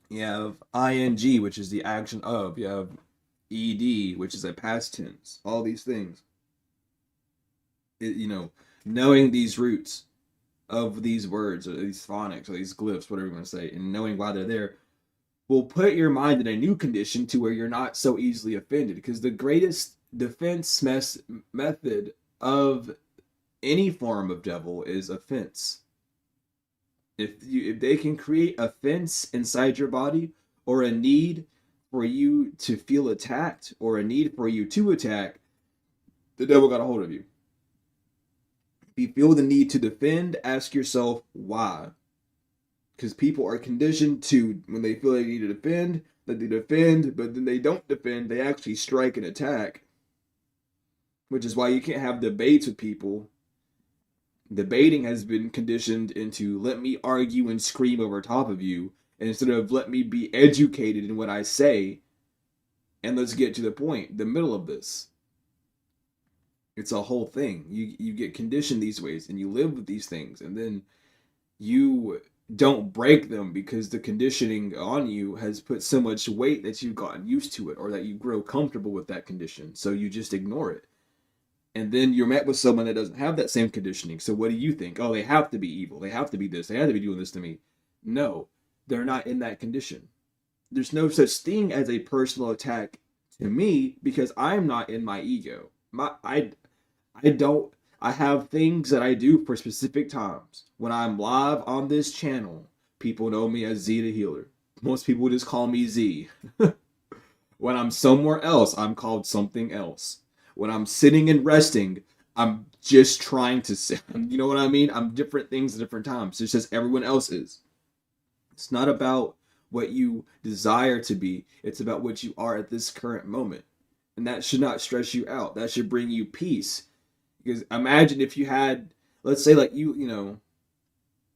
You have ing, which is the action of. You have ed, which is a past tense. All these things. Knowing these roots of these words or these phonics or these glyphs, whatever you want to say, and knowing why they're there will put your mind in a new condition to where you're not so easily offended. Because the greatest defense method of any form of devil is offense. If they can create a fence inside your body, or a need for you to feel attacked, or a need for you to attack, the devil got a hold of you. If you feel the need to defend, ask yourself why. Because people are conditioned to, when they feel they need to defend, that they defend, but then they don't defend, they actually strike and attack. Which is why you can't have debates with people. Debating has been conditioned into, let me argue and scream over top of you, And instead of let me be educated in what I say, and let's get to the point, the middle of this. It's a whole thing. You get conditioned these ways, and you live with these things, and then you don't break them because the conditioning on you has put so much weight that you've gotten used to it, or that you grow comfortable with that condition, so you just ignore it. And then you're met with someone that doesn't have that same conditioning. So what do you think? Oh, they have to be evil. They have to be this. They have to be doing this to me. No, they're not in that condition. There's no such thing as a personal attack to me because I'm not in my ego. I don't. I have things that I do for specific times. When I'm live on this channel, people know me as Z the Healer. Most people just call me Z. When I'm somewhere else, I'm called something else. When I'm sitting and resting, I'm just trying to sit. You know what I mean? I'm different things at different times. It's just everyone else is. It's not about what you desire to be. It's about what you are at this current moment. And that should not stress you out. That should bring you peace. Because imagine if you had, let's say like you know,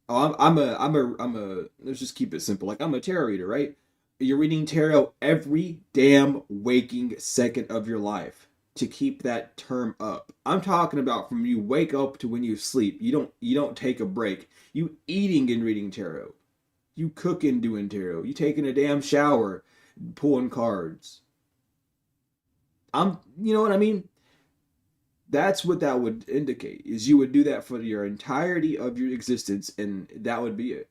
oh, let's just keep it simple. Like I'm a tarot reader, right? You're reading tarot every damn waking second of your life to keep that term up. I'm talking about from you wake up to when you sleep. You don't take a break. You eating and reading tarot. You cooking doing tarot. You taking a damn shower pulling cards. You know what I mean? That's what that would indicate, is you would do that for your entirety of your existence, and that would be it.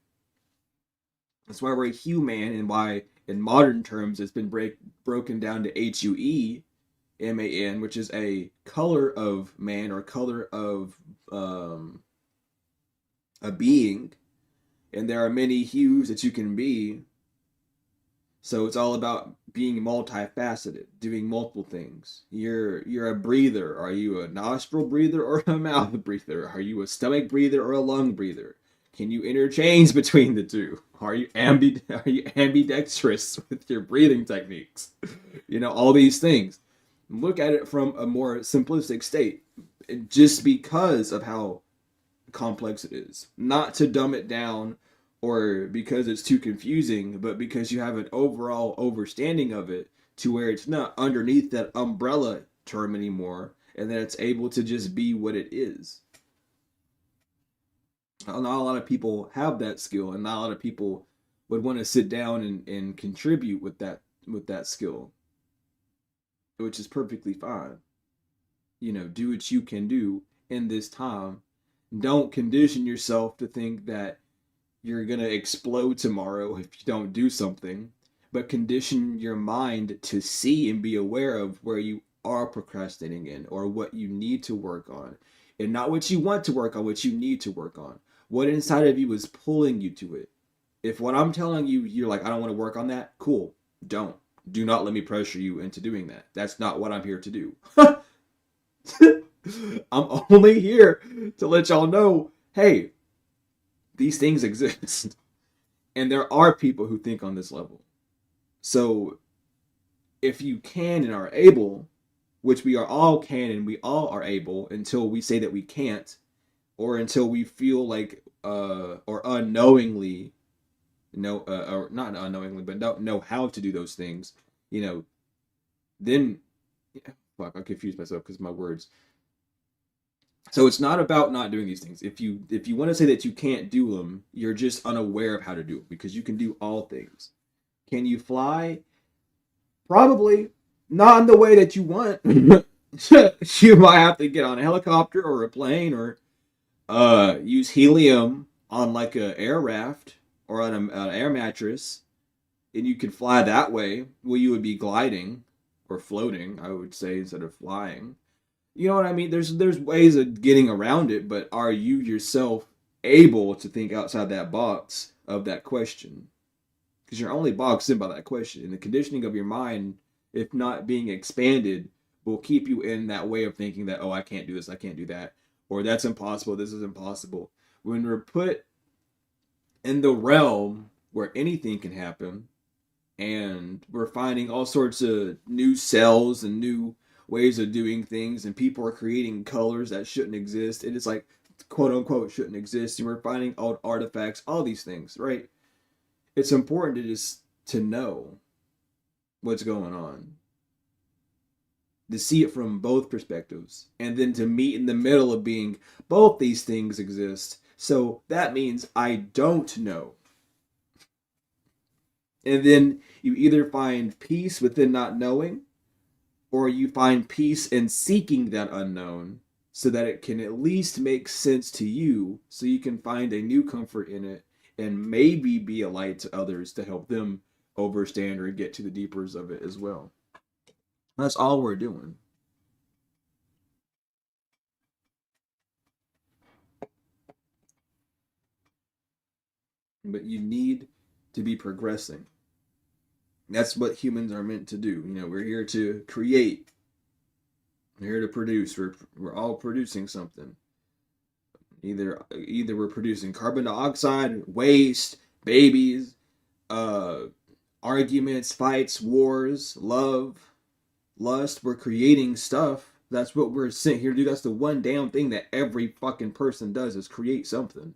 That's why we're a human, and why in modern terms it's been broken down to HUEMAN, which is a color of man, or color of a being, and there are many hues that you can be. So it's all about being multifaceted, doing multiple things. You're a breather. Are you a nostril breather or a mouth breather? Are you a stomach breather or a lung breather? Can you interchange between the two? Are you ambidextrous with your breathing techniques? You know, all these things. Look at it from a more simplistic state, just because of how complex it is. Not to dumb it down or because it's too confusing, but because you have an overall understanding of it, to where it's not underneath that umbrella term anymore, and that it's able to just be what it is. Not a lot of people have that skill, and not a lot of people would want to sit down and contribute with that skill, which is perfectly fine. You know, do what you can do in this time. Don't condition yourself to think that you're going to explode tomorrow if you don't do something, but condition your mind to see and be aware of where you are procrastinating in, or what you need to work on, and not what you want to work on, what you need to work on. What inside of you is pulling you to it. If what I'm telling you, you're like, I don't want to work on that, cool. Don't. Do not let me pressure you into doing that. That's not what I'm here to do. I'm only here to let y'all know, hey, these things exist. And there are people who think on this level. So if you can and are able, which we are all can and we all are able until we say that we can't, or until we feel like or unknowingly know, or not unknowingly, but don't know how to do those things, you know, then fuck, I confused myself because of my words. So it's not about not doing these things. If you want to say that you can't do them, you're just unaware of how to do it, because you can do all things. Can you fly? Probably not in the way that you want. You might have to get on a helicopter or a plane, or use helium on like a air raft or on an air mattress, and you could fly that way. Well, you would be gliding or floating, I would say, instead of flying. You know what I mean? There's ways of getting around it, but are you yourself able to think outside that box of that question? Because you're only boxed in by that question, and the conditioning of your mind, if not being expanded, will keep you in that way of thinking that, oh, I can't do this, I can't do that, or that's impossible, this is impossible. When we're put in the realm where anything can happen, and we're finding all sorts of new cells and new ways of doing things, and people are creating colors that shouldn't exist, and it's like, quote unquote, shouldn't exist, and we're finding old artifacts, all these things, right? it's important to just to know what's going on, to see it from both perspectives, and then to meet in the middle of being both these things exist. So that means I don't know. And then you either find peace within not knowing, or you find peace in seeking that unknown so that it can at least make sense to you, so you can find a new comfort in it and maybe be a light to others to help them overstand or get to the deepers of it as well. That's all we're doing. But you need to be progressing. That's what humans are meant to do. We're here to create. We're here to produce. We're all producing something. Either we're producing carbon dioxide, waste, babies, uh, arguments, fights, wars, love, lust. We're creating stuff. That's what we're sent here to do. That's the one damn thing that every fucking person does, is create something.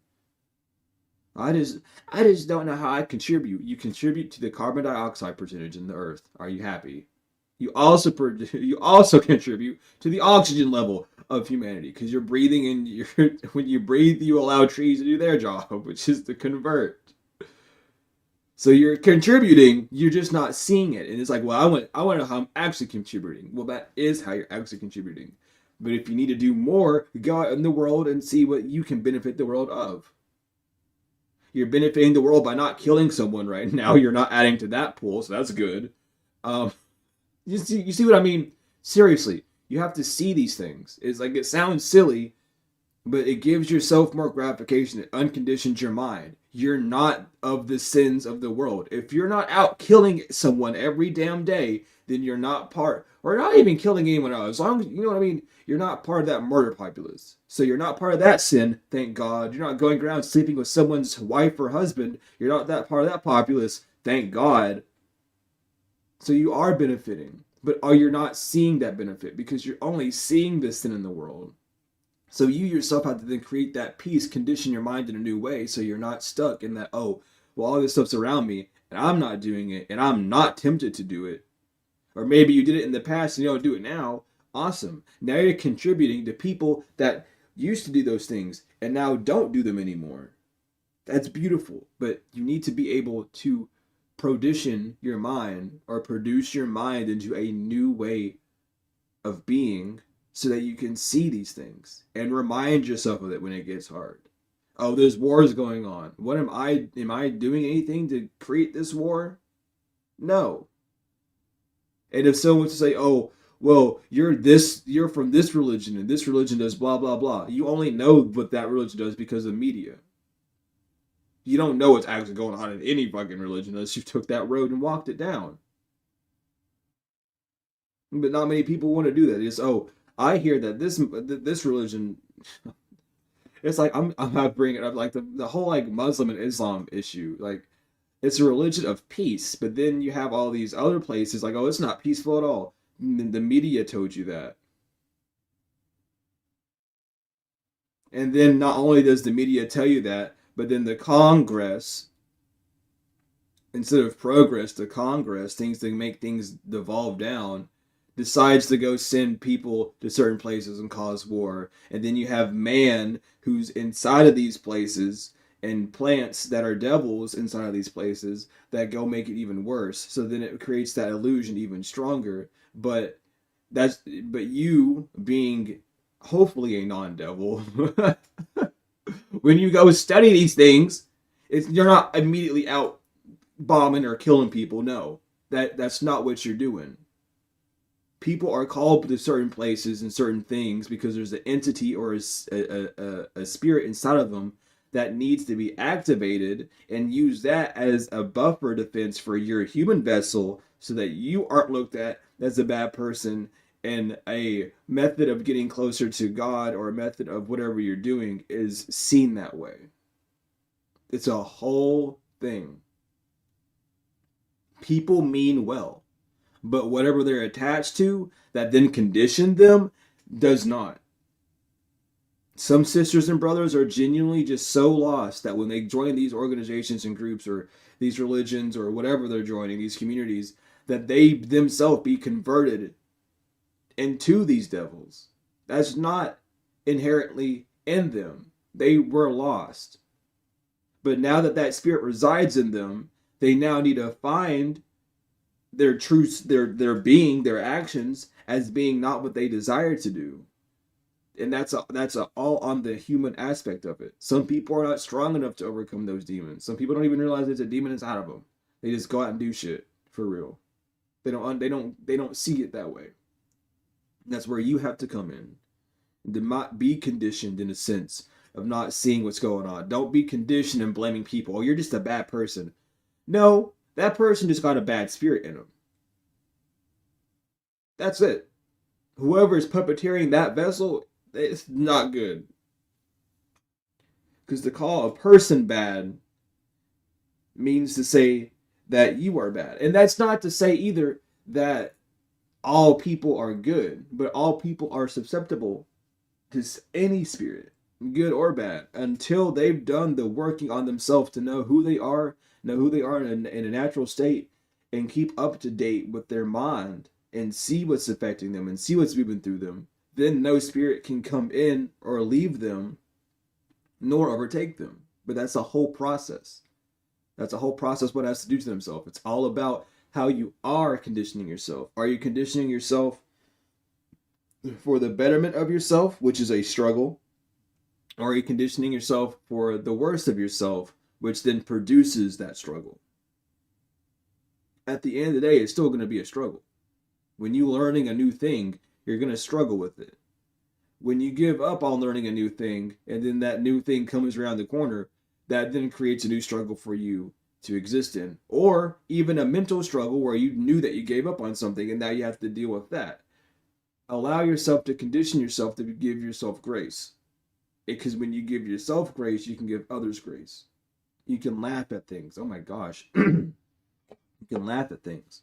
I just I just don't know how I contribute. You contribute to the carbon dioxide percentage in the earth. Are you happy? You also contribute to the oxygen level of humanity, because you're breathing, and when you breathe, you allow trees to do their job, which is to convert. So you're contributing, you're just not seeing it. And it's like, well, I want to know how I'm actually contributing. Well, that is how you're actually contributing. But if you need to do more, go out in the world and see what you can benefit the world of. You're benefiting the world by not killing someone right now. You're not adding to that pool, so that's good. Um, you see what I mean? Seriously, you have to see these things. It's like, it sounds silly, but it gives yourself more gratification. It unconditions your mind. You're not of the sins of the world. If you're not out killing someone every damn day, then you're not part, or not even killing anyone else. As long as, you know what I mean, you're not part of that murder populace. So you're not part of that sin, thank God. You're not going around sleeping with someone's wife or husband. You're not that part of that populace, thank God. So you are benefiting. But are you not seeing that benefit? Because you're only seeing the sin in the world. So you yourself have to then create that peace, condition your mind in a new way, so you're not stuck in that, oh, well, all this stuff's around me, and I'm not doing it, and I'm not tempted to do it. Or maybe you did it in the past and you don't do it now. Awesome. Now you're contributing to people that used to do those things and now don't do them anymore. That's beautiful. But you need to be able to produce your mind, or produce your mind into a new way of being, so that you can see these things and remind yourself of it when it gets hard. Oh, there's wars going on. What am I doing anything to create this war? No. And if someone was to say, oh, well, you're from this religion, and this religion does blah blah blah, you only know what that religion does because of media. You don't know what's actually going on in any fucking religion unless you took that road and walked it down. But not many people want to do that. It's, oh, I hear that this religion. It's like, I'm not bringing it up, like the whole like Muslim and Islam issue. Like, it's a religion of peace, but then you have all these other places like, oh, it's not peaceful at all. The media told you that. And then not only does the media tell you that, but then the Congress, instead of progress, the Congress, things to make things devolve down, decides to go send people to certain places and cause war. And then you have man who's inside of these places, and plants that are devils inside of these places that go make it even worse. So then it creates that illusion even stronger. But you being hopefully a non-devil, when you go study these things, you're not immediately out bombing or killing people. No, that's not what you're doing. People are called to certain places and certain things because there's an entity or a spirit inside of them that needs to be activated, and use that as a buffer defense for your human vessel, so that you aren't looked at as a bad person, and a method of getting closer to God, or a method of whatever you're doing, is seen that way. It's a whole thing. People mean well, but whatever they're attached to that then conditioned them does not. Some sisters and brothers are genuinely just so lost that when they join these organizations and groups or these religions or whatever they're joining, these communities, that they themselves be converted into these devils. That's not inherently in them. They were lost. But now that that spirit resides in them, they now need to find their truths, their being, their actions as being not what they desire to do. And that's all on the human aspect of it. Some people are not strong enough to overcome those demons. Some people don't even realize there's a demon inside of them. They just go out and do shit for real. They don't see it that way. And that's where you have to come in. To not be conditioned in a sense of not seeing what's going on. Don't be conditioned and blaming people. Oh, you're just a bad person. No, that person just got a bad spirit in them. That's it. Whoever is puppeteering that vessel, it's not good. Because to call a person bad means to say that you are bad. And that's not to say either that all people are good, but all people are susceptible to any spirit, good or bad, until they've done the working on themselves to know who they are in a natural state, and keep up to date with their mind and see what's affecting them and see what's moving through them. Then no spirit can come in or leave them nor overtake them. But that's a whole process. That's a whole process what has to do to themselves. It's all about how you are conditioning yourself. Are you conditioning yourself for the betterment of yourself, which is a struggle? Or are you conditioning yourself for the worst of yourself, which then produces that struggle? At the end of the day, it's still going to be a struggle. When you're learning a new thing, you're going to struggle with it. When you give up on learning a new thing, and then that new thing comes around the corner, that then creates a new struggle for you to exist in. Or even a mental struggle where you knew that you gave up on something and now you have to deal with that. Allow yourself to condition yourself to give yourself grace. Because when you give yourself grace, you can give others grace. You can laugh at things. Oh my gosh. You can laugh at things.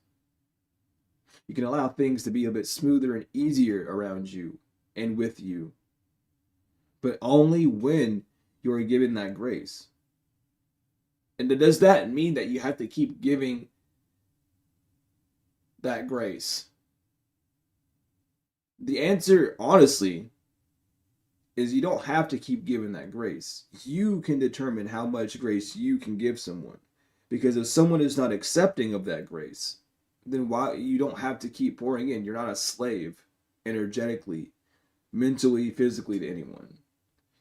You can allow things to be a bit smoother and easier around you and with you. But only when you are given that grace. And does that mean that you have to keep giving that grace? The answer, honestly, is you don't have to keep giving that grace. You can determine how much grace you can give someone. Because if someone is not accepting of that grace, then why you don't have to keep pouring in. You're not a slave energetically, mentally, physically to anyone.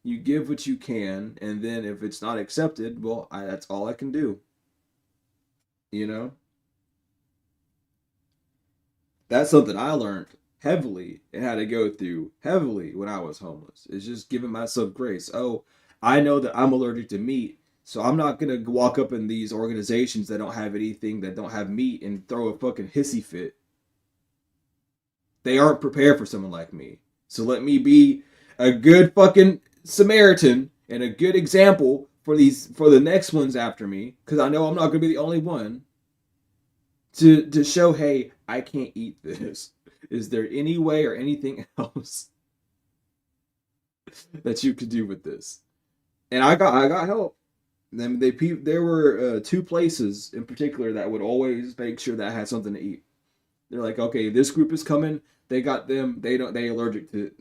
You give what you can, and then if it's not accepted, well, that's all I can do. You know? That's something I learned heavily and had to go through heavily when I was homeless. It's just giving myself grace. Oh, I know that I'm allergic to meat, so I'm not going to walk up in these organizations that don't have anything, that don't have meat, and throw a fucking hissy fit. They aren't prepared for someone like me. So let me be a good fucking Samaritan and a good example for the next ones after me, because I know I'm not going to be the only one to show, hey, I can't eat this. Is there any way or anything else that you could do with this? And I got help. Then there were two places in particular that would always make sure that I had something to eat. They're like, okay, this group is coming. They got them. They allergic to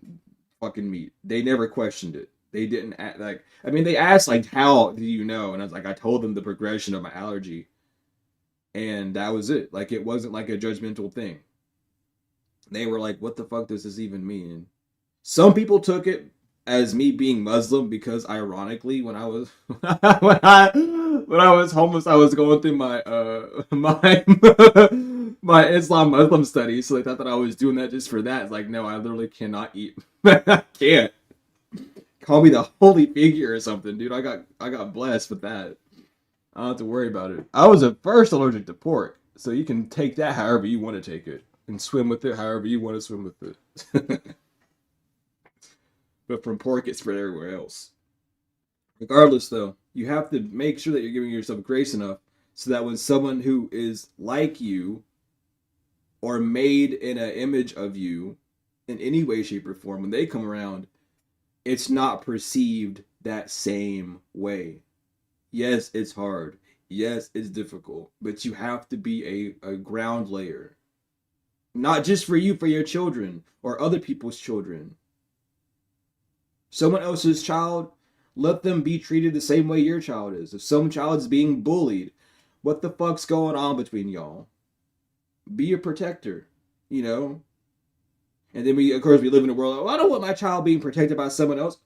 fucking meat. They never questioned it. They didn't act like. I mean, they asked like, how do you know? And I was like, I told them the progression of my allergy, and that was it. Like, it wasn't like a judgmental thing. They were like, what the fuck does this even mean? Some people took it as me being Muslim because, ironically, when I was when I was homeless, I was going through my my Islam Muslim studies, so they thought that I was doing that just for that. It's like, no, I literally cannot eat. I can't. Call me the holy figure or something, dude. I got blessed with that. I don't have to worry about it. I was at first allergic to pork, so you can take that however you want to take it, and swim with it however you want to swim with it. But from pork, it's spread everywhere else. Regardless, though, you have to make sure that you're giving yourself grace enough so that when someone who is like you or made in an image of you in any way, shape, or form, when they come around, it's not perceived that same way. Yes, it's hard. Yes, it's difficult, but you have to be a ground layer. Not just for you, for your children or other people's children. Someone else's child, let them be treated the same way your child is. If some child is being bullied, what the fuck's going on between y'all? Be a protector, you know? And then of course, we live in a world, oh, I don't want my child being protected by someone else.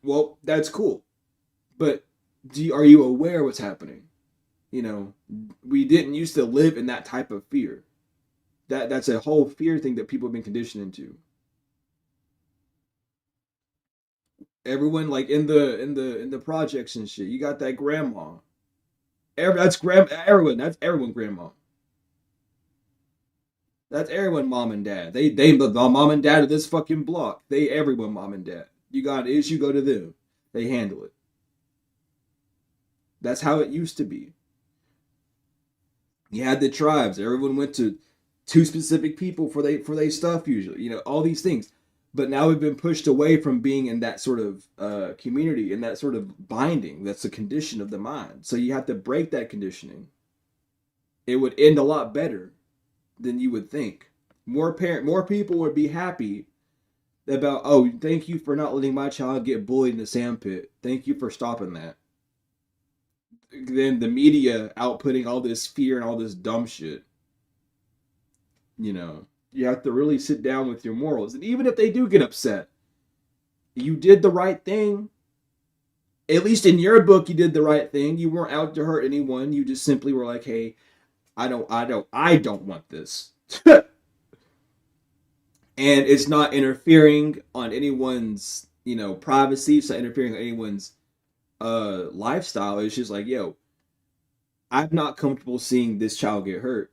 Well, that's cool. But are you aware what's happening? You know, we didn't used to live in that type of fear. That's a whole fear thing that people have been conditioned into. Everyone like in the projects and shit, you got that grandma. That's everyone grandma. That's everyone mom and dad. The mom and dad of this fucking block. They everyone mom and dad. You got an issue, go to them. They handle it. That's how it used to be. You had the tribes. Everyone went to two specific people for they stuff usually. You know, all these things. But now we've been pushed away from being in that sort of community, in that sort of binding. That's the condition of the mind. So you have to break that conditioning. It would end a lot better than you would think. More people would be happy about, oh, thank you for not letting my child get bullied in the sandpit. Thank you for stopping that. Then the media outputting all this fear and all this dumb shit. You know, you have to really sit down with your morals. And even if they do get upset, you did the right thing. At least in your book, you did the right thing. You weren't out to hurt anyone. You just simply were like, hey, I don't want this. And it's not interfering on anyone's, privacy. It's not interfering on anyone's lifestyle. It's just like, yo, I'm not comfortable seeing this child get hurt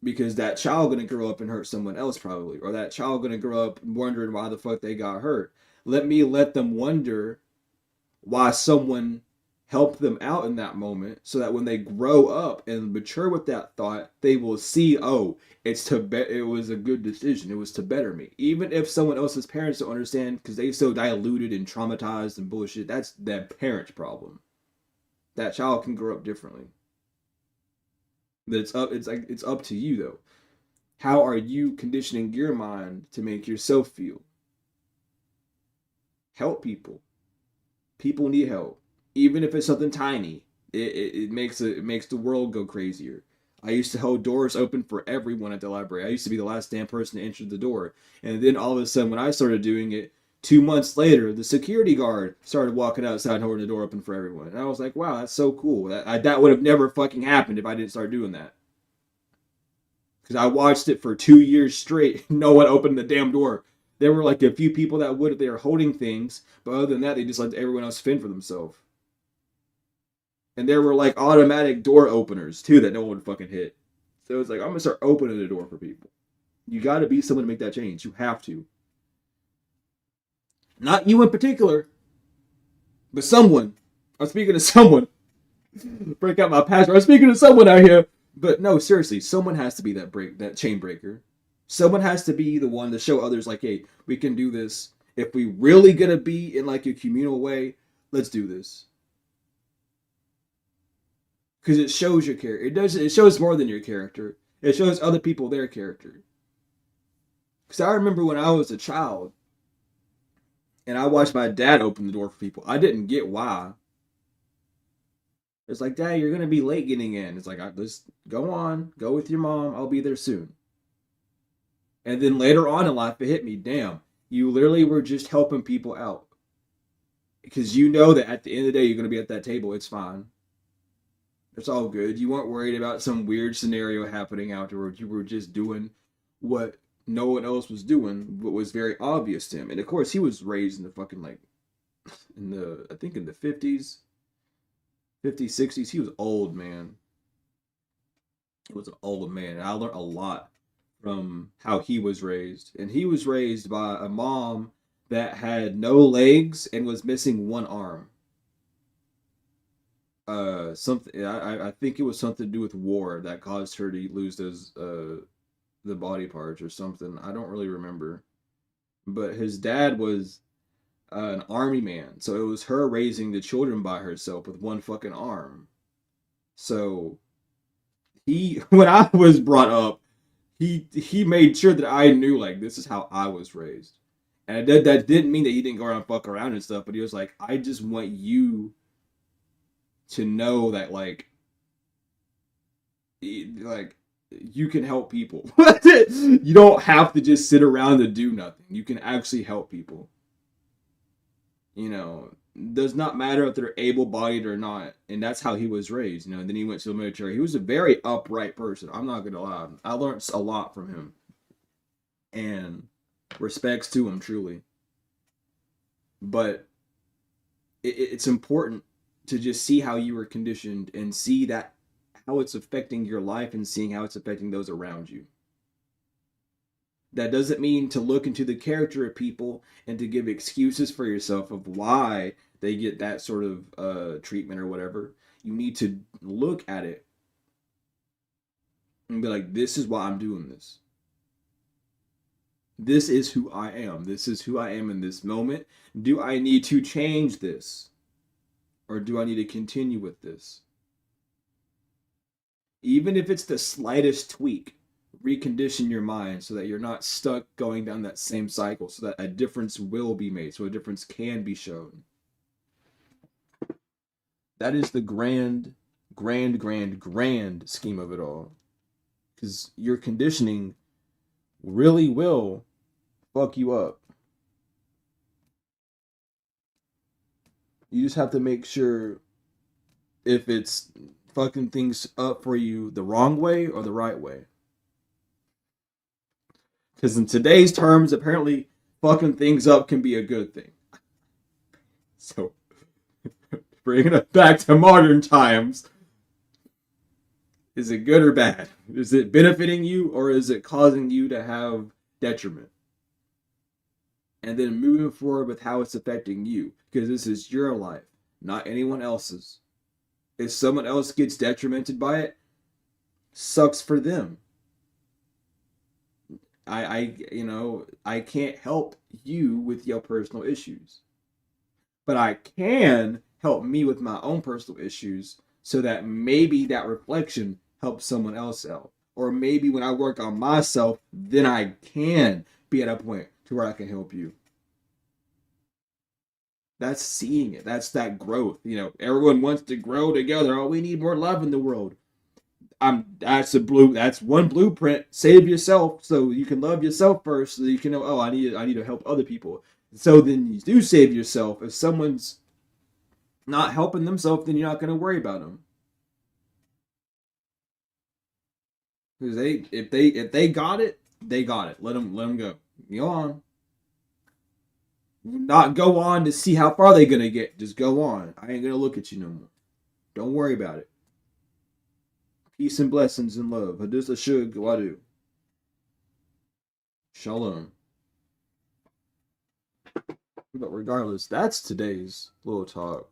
because that child gonna grow up and hurt someone else probably, or that child gonna grow up wondering why the fuck they got hurt. Let them wonder why someone helped them out in that moment, so that when they grow up and mature with that thought, they will see, oh, it was a good decision. It was to better me. Even if someone else's parents don't understand because they so diluted and traumatized and bullshit, that's that parent's problem. That child can grow up differently. But it's up to you though. How are you conditioning your mind to make yourself feel? Help people. People need help, even if it's something tiny. It makes the world go crazier. I used to hold doors open for everyone at the library. I used to be the last damn person to enter the door, and then all of a sudden, when I started doing it, 2 months later, the security guard started walking outside and holding the door open for everyone. And I was like, wow, that's so cool. That would have never fucking happened if I didn't start doing that. Because I watched it for 2 years straight. No one opened the damn door. There were like a few people that would if they were holding things, but other than that, they just let everyone else fend for themselves. And there were like automatic door openers too that no one would fucking hit. So it's like I'm gonna start opening the door for people. You got to be someone to make that change. You have to. Not you in particular, but someone. I'm speaking to someone. Break out my password. I'm speaking to someone out here. But no, seriously, someone has to be that chain breaker. Someone has to be the one to show others like, hey, we can do this. If we really gonna be in like a communal way, let's do this. Because it shows your character. It shows more than your character. It shows other people their character. Because I remember when I was a child and I watched my dad open the door for people. I didn't get why. It's like, Dad, you're gonna be late getting in. It's like, just go on, go with your mom. I'll be there soon. And then later on in life, it hit me. Damn, you literally were just helping people out because you know that at the end of the day, you're gonna be at that table. It's fine. It's all good. You weren't worried about some weird scenario happening afterwards. You were just doing what no one else was doing, but was very obvious to him. And of course, he was raised in the fucking like I think in the 50s, 50s, 60s. He was old, man. He was an old man. And I learned a lot from how he was raised. And he was raised by a mom that had no legs and was missing one arm. Something I think it was something to do with war that caused her to lose those the body parts or something. I don't really remember. But his dad was an army man. So it was her raising the children by herself with one fucking arm. So he, when I was brought up, he made sure that I knew like this is how I was raised. And that didn't mean that he didn't go around and fuck around and stuff, but he was like, I just want you to know that like you can help people. You don't have to just sit around and do nothing. You can actually help people. You know, does not matter if they're able-bodied or not, and that's how he was raised. You know, and then he went to the military. He was a very upright person. I'm not gonna lie. I learned a lot from him, and respects to him truly. But it's important to just see how you were conditioned and see that how it's affecting your life and seeing how it's affecting those around you. That doesn't mean to look into the character of people and to give excuses for yourself of why they get that sort of treatment or whatever. You need to look at it and be like, this is why I'm doing this. This is who I am. This is who I am in this moment. Do I need to change this? Or do I need to continue with this? Even if it's the slightest tweak, recondition your mind so that you're not stuck going down that same cycle, so that a difference will be made, so a difference can be shown. That is the grand scheme of it all. Because your conditioning really will fuck you up. You just have to make sure if it's fucking things up for you the wrong way or the right way. Because in today's terms, apparently fucking things up can be a good thing. So, bringing it back to modern times, is it good or bad? Is it benefiting you or is it causing you to have detriment? And then moving forward with how it's affecting you. Because this is your life, not anyone else's. If someone else gets detrimented by it, sucks for them. I can't help you with your personal issues. But I can help me with my own personal issues so that maybe that reflection helps someone else out. Or maybe when I work on myself, then I can be at a point to where I can help you. That's seeing it. That's that growth. You know, everyone wants to grow together. Oh, we need more love in the world. That's one blueprint. Save yourself so you can love yourself first, so you can know, oh, I need to help other people. So then you do save yourself. If someone's not helping themselves, then you're not going to worry about them. Because if they got it, they got it. Let them go. Go on. Not go on to see how far they're going to get. Just go on. I ain't going to look at you no more. Don't worry about it. Peace and blessings and love. Hadus Ashug Wadu. Shalom. But regardless, that's today's little talk.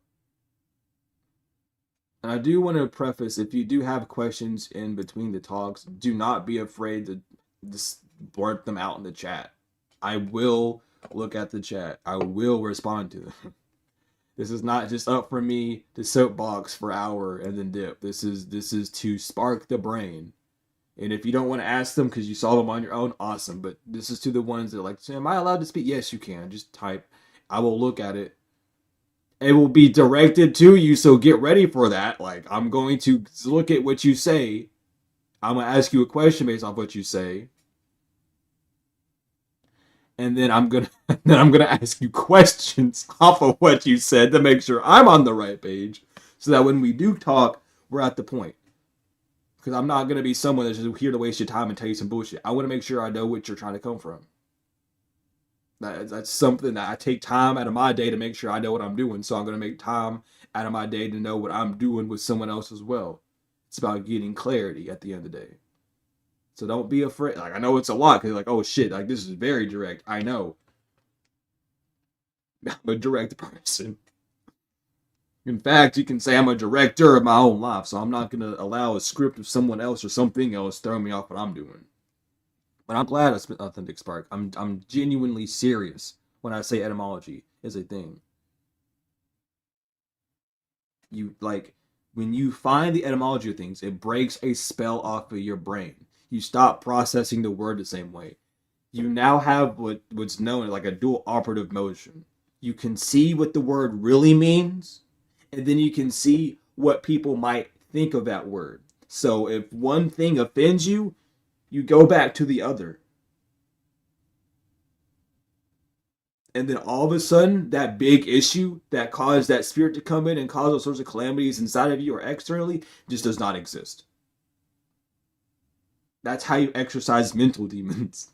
And I do want to preface, if you do have questions in between the talks, do not be afraid to just blurt them out in the chat. I will look at the chat. I will respond to them. This is not just up for me to soapbox for an hour and then dip. This is to spark the brain. And if you don't want to ask them because you saw them on your own, awesome. But this is to the ones that are like, am I allowed to speak? Yes, you can. Just type. I will look at it. It will be directed to you, so get ready for that. Like, I'm going to look at what you say. I'm going to ask you a question based off what you say. And then I'm gonna ask you questions off of what you said to make sure I'm on the right page, so that when we do talk, we're at the point. Because I'm not gonna be someone that's just here to waste your time and tell you some bullshit. I want to make sure I know what you're trying to come from. That's something that I take time out of my day to make sure I know what I'm doing. So I'm gonna make time out of my day to know what I'm doing with someone else as well. It's about getting clarity at the end of the day. So don't be afraid. Like, I know it's a lot because like, oh shit, like this is very direct. I know. I'm a direct person. In fact, you can say I'm a director of my own life, so I'm not gonna allow a script of someone else or something else throwing me off what I'm doing. But I'm glad I spent Authentic Spark. I'm genuinely serious when I say etymology. is a thing. You like when you find the etymology of things, it breaks a spell off of your brain. You stop processing the word the same way. You now have what's known as like a dual operative motion. You can see what the word really means, and then you can see what people might think of that word. So if one thing offends you, you go back to the other. And then all of a sudden, that big issue that caused that spirit to come in and cause all sorts of calamities inside of you or externally just does not exist. That's how you exercise mental demons.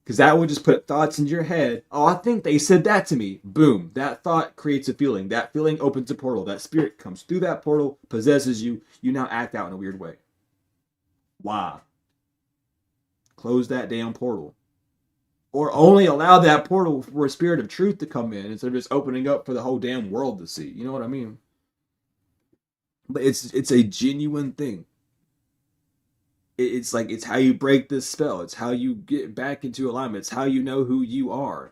Because that would just put thoughts in your head. Oh, I think they said that to me. Boom. That thought creates a feeling. That feeling opens a portal. That spirit comes through that portal, possesses you. You now act out in a weird way. Why? Close that damn portal. Or only allow that portal for a spirit of truth to come in instead of just opening up for the whole damn world to see. You know what I mean? But it's a genuine thing. It's like it's how you break this spell. It's how you get back into alignment. It's how you know who you are.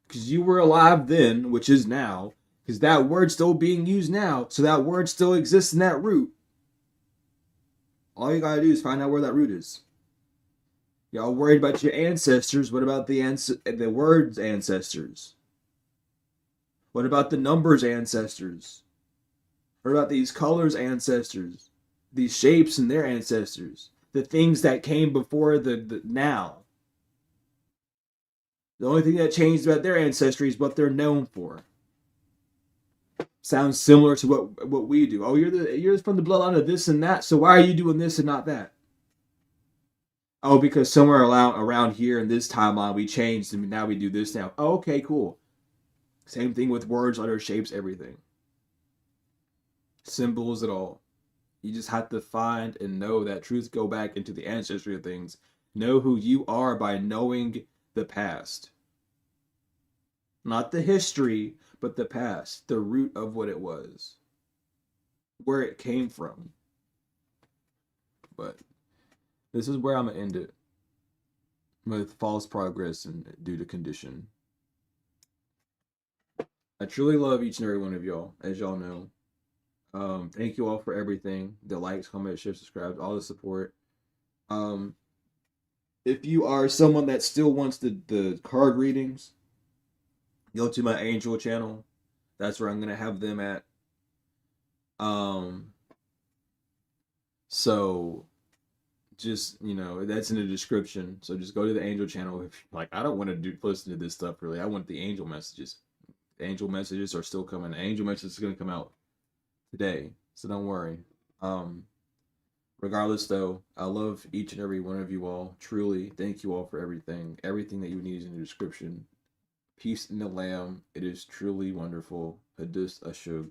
Because you were alive then, which is now. Because that word's still being used now, so that word still exists in that root. All you gotta do is find out where that root is. Y'all worried about your ancestors. What about the word's ancestors? What about the numbers ancestors? What about these colors ancestors? These shapes and their ancestors? The things that came before the now. The only thing that changed about their ancestry is what they're known for. Sounds similar to what we do. Oh, you're from the bloodline of this and that, so why are you doing this and not that? Oh, because somewhere around here in this timeline we changed and now we do this now. Oh, okay, cool. Same thing with words, letters, shapes, everything. Symbols at all. You just have to find and know that truth. Go back into the ancestry of things. Know who you are by knowing the past. Not the history, but the past. The root of what it was. Where it came from. But this is where I'm going to end it. With false progress and due to condition. I truly love each and every one of y'all, as y'all know. Thank you all for everything. The likes, comments, shares, subscribe, all the support. If you are someone that still wants the card readings, go to my Angel channel. That's where I'm gonna have them at. So just that's in the description. So just go to the Angel channel. If like I don't want to listen to this stuff really. I want the angel messages. The angel messages are still coming. The angel message is gonna come out today, so don't worry. Regardless though, I love each and every one of you all. Truly, thank you all for everything. Everything that you need is in the description. Peace in the Lamb. It is truly wonderful. Hadus Ashug.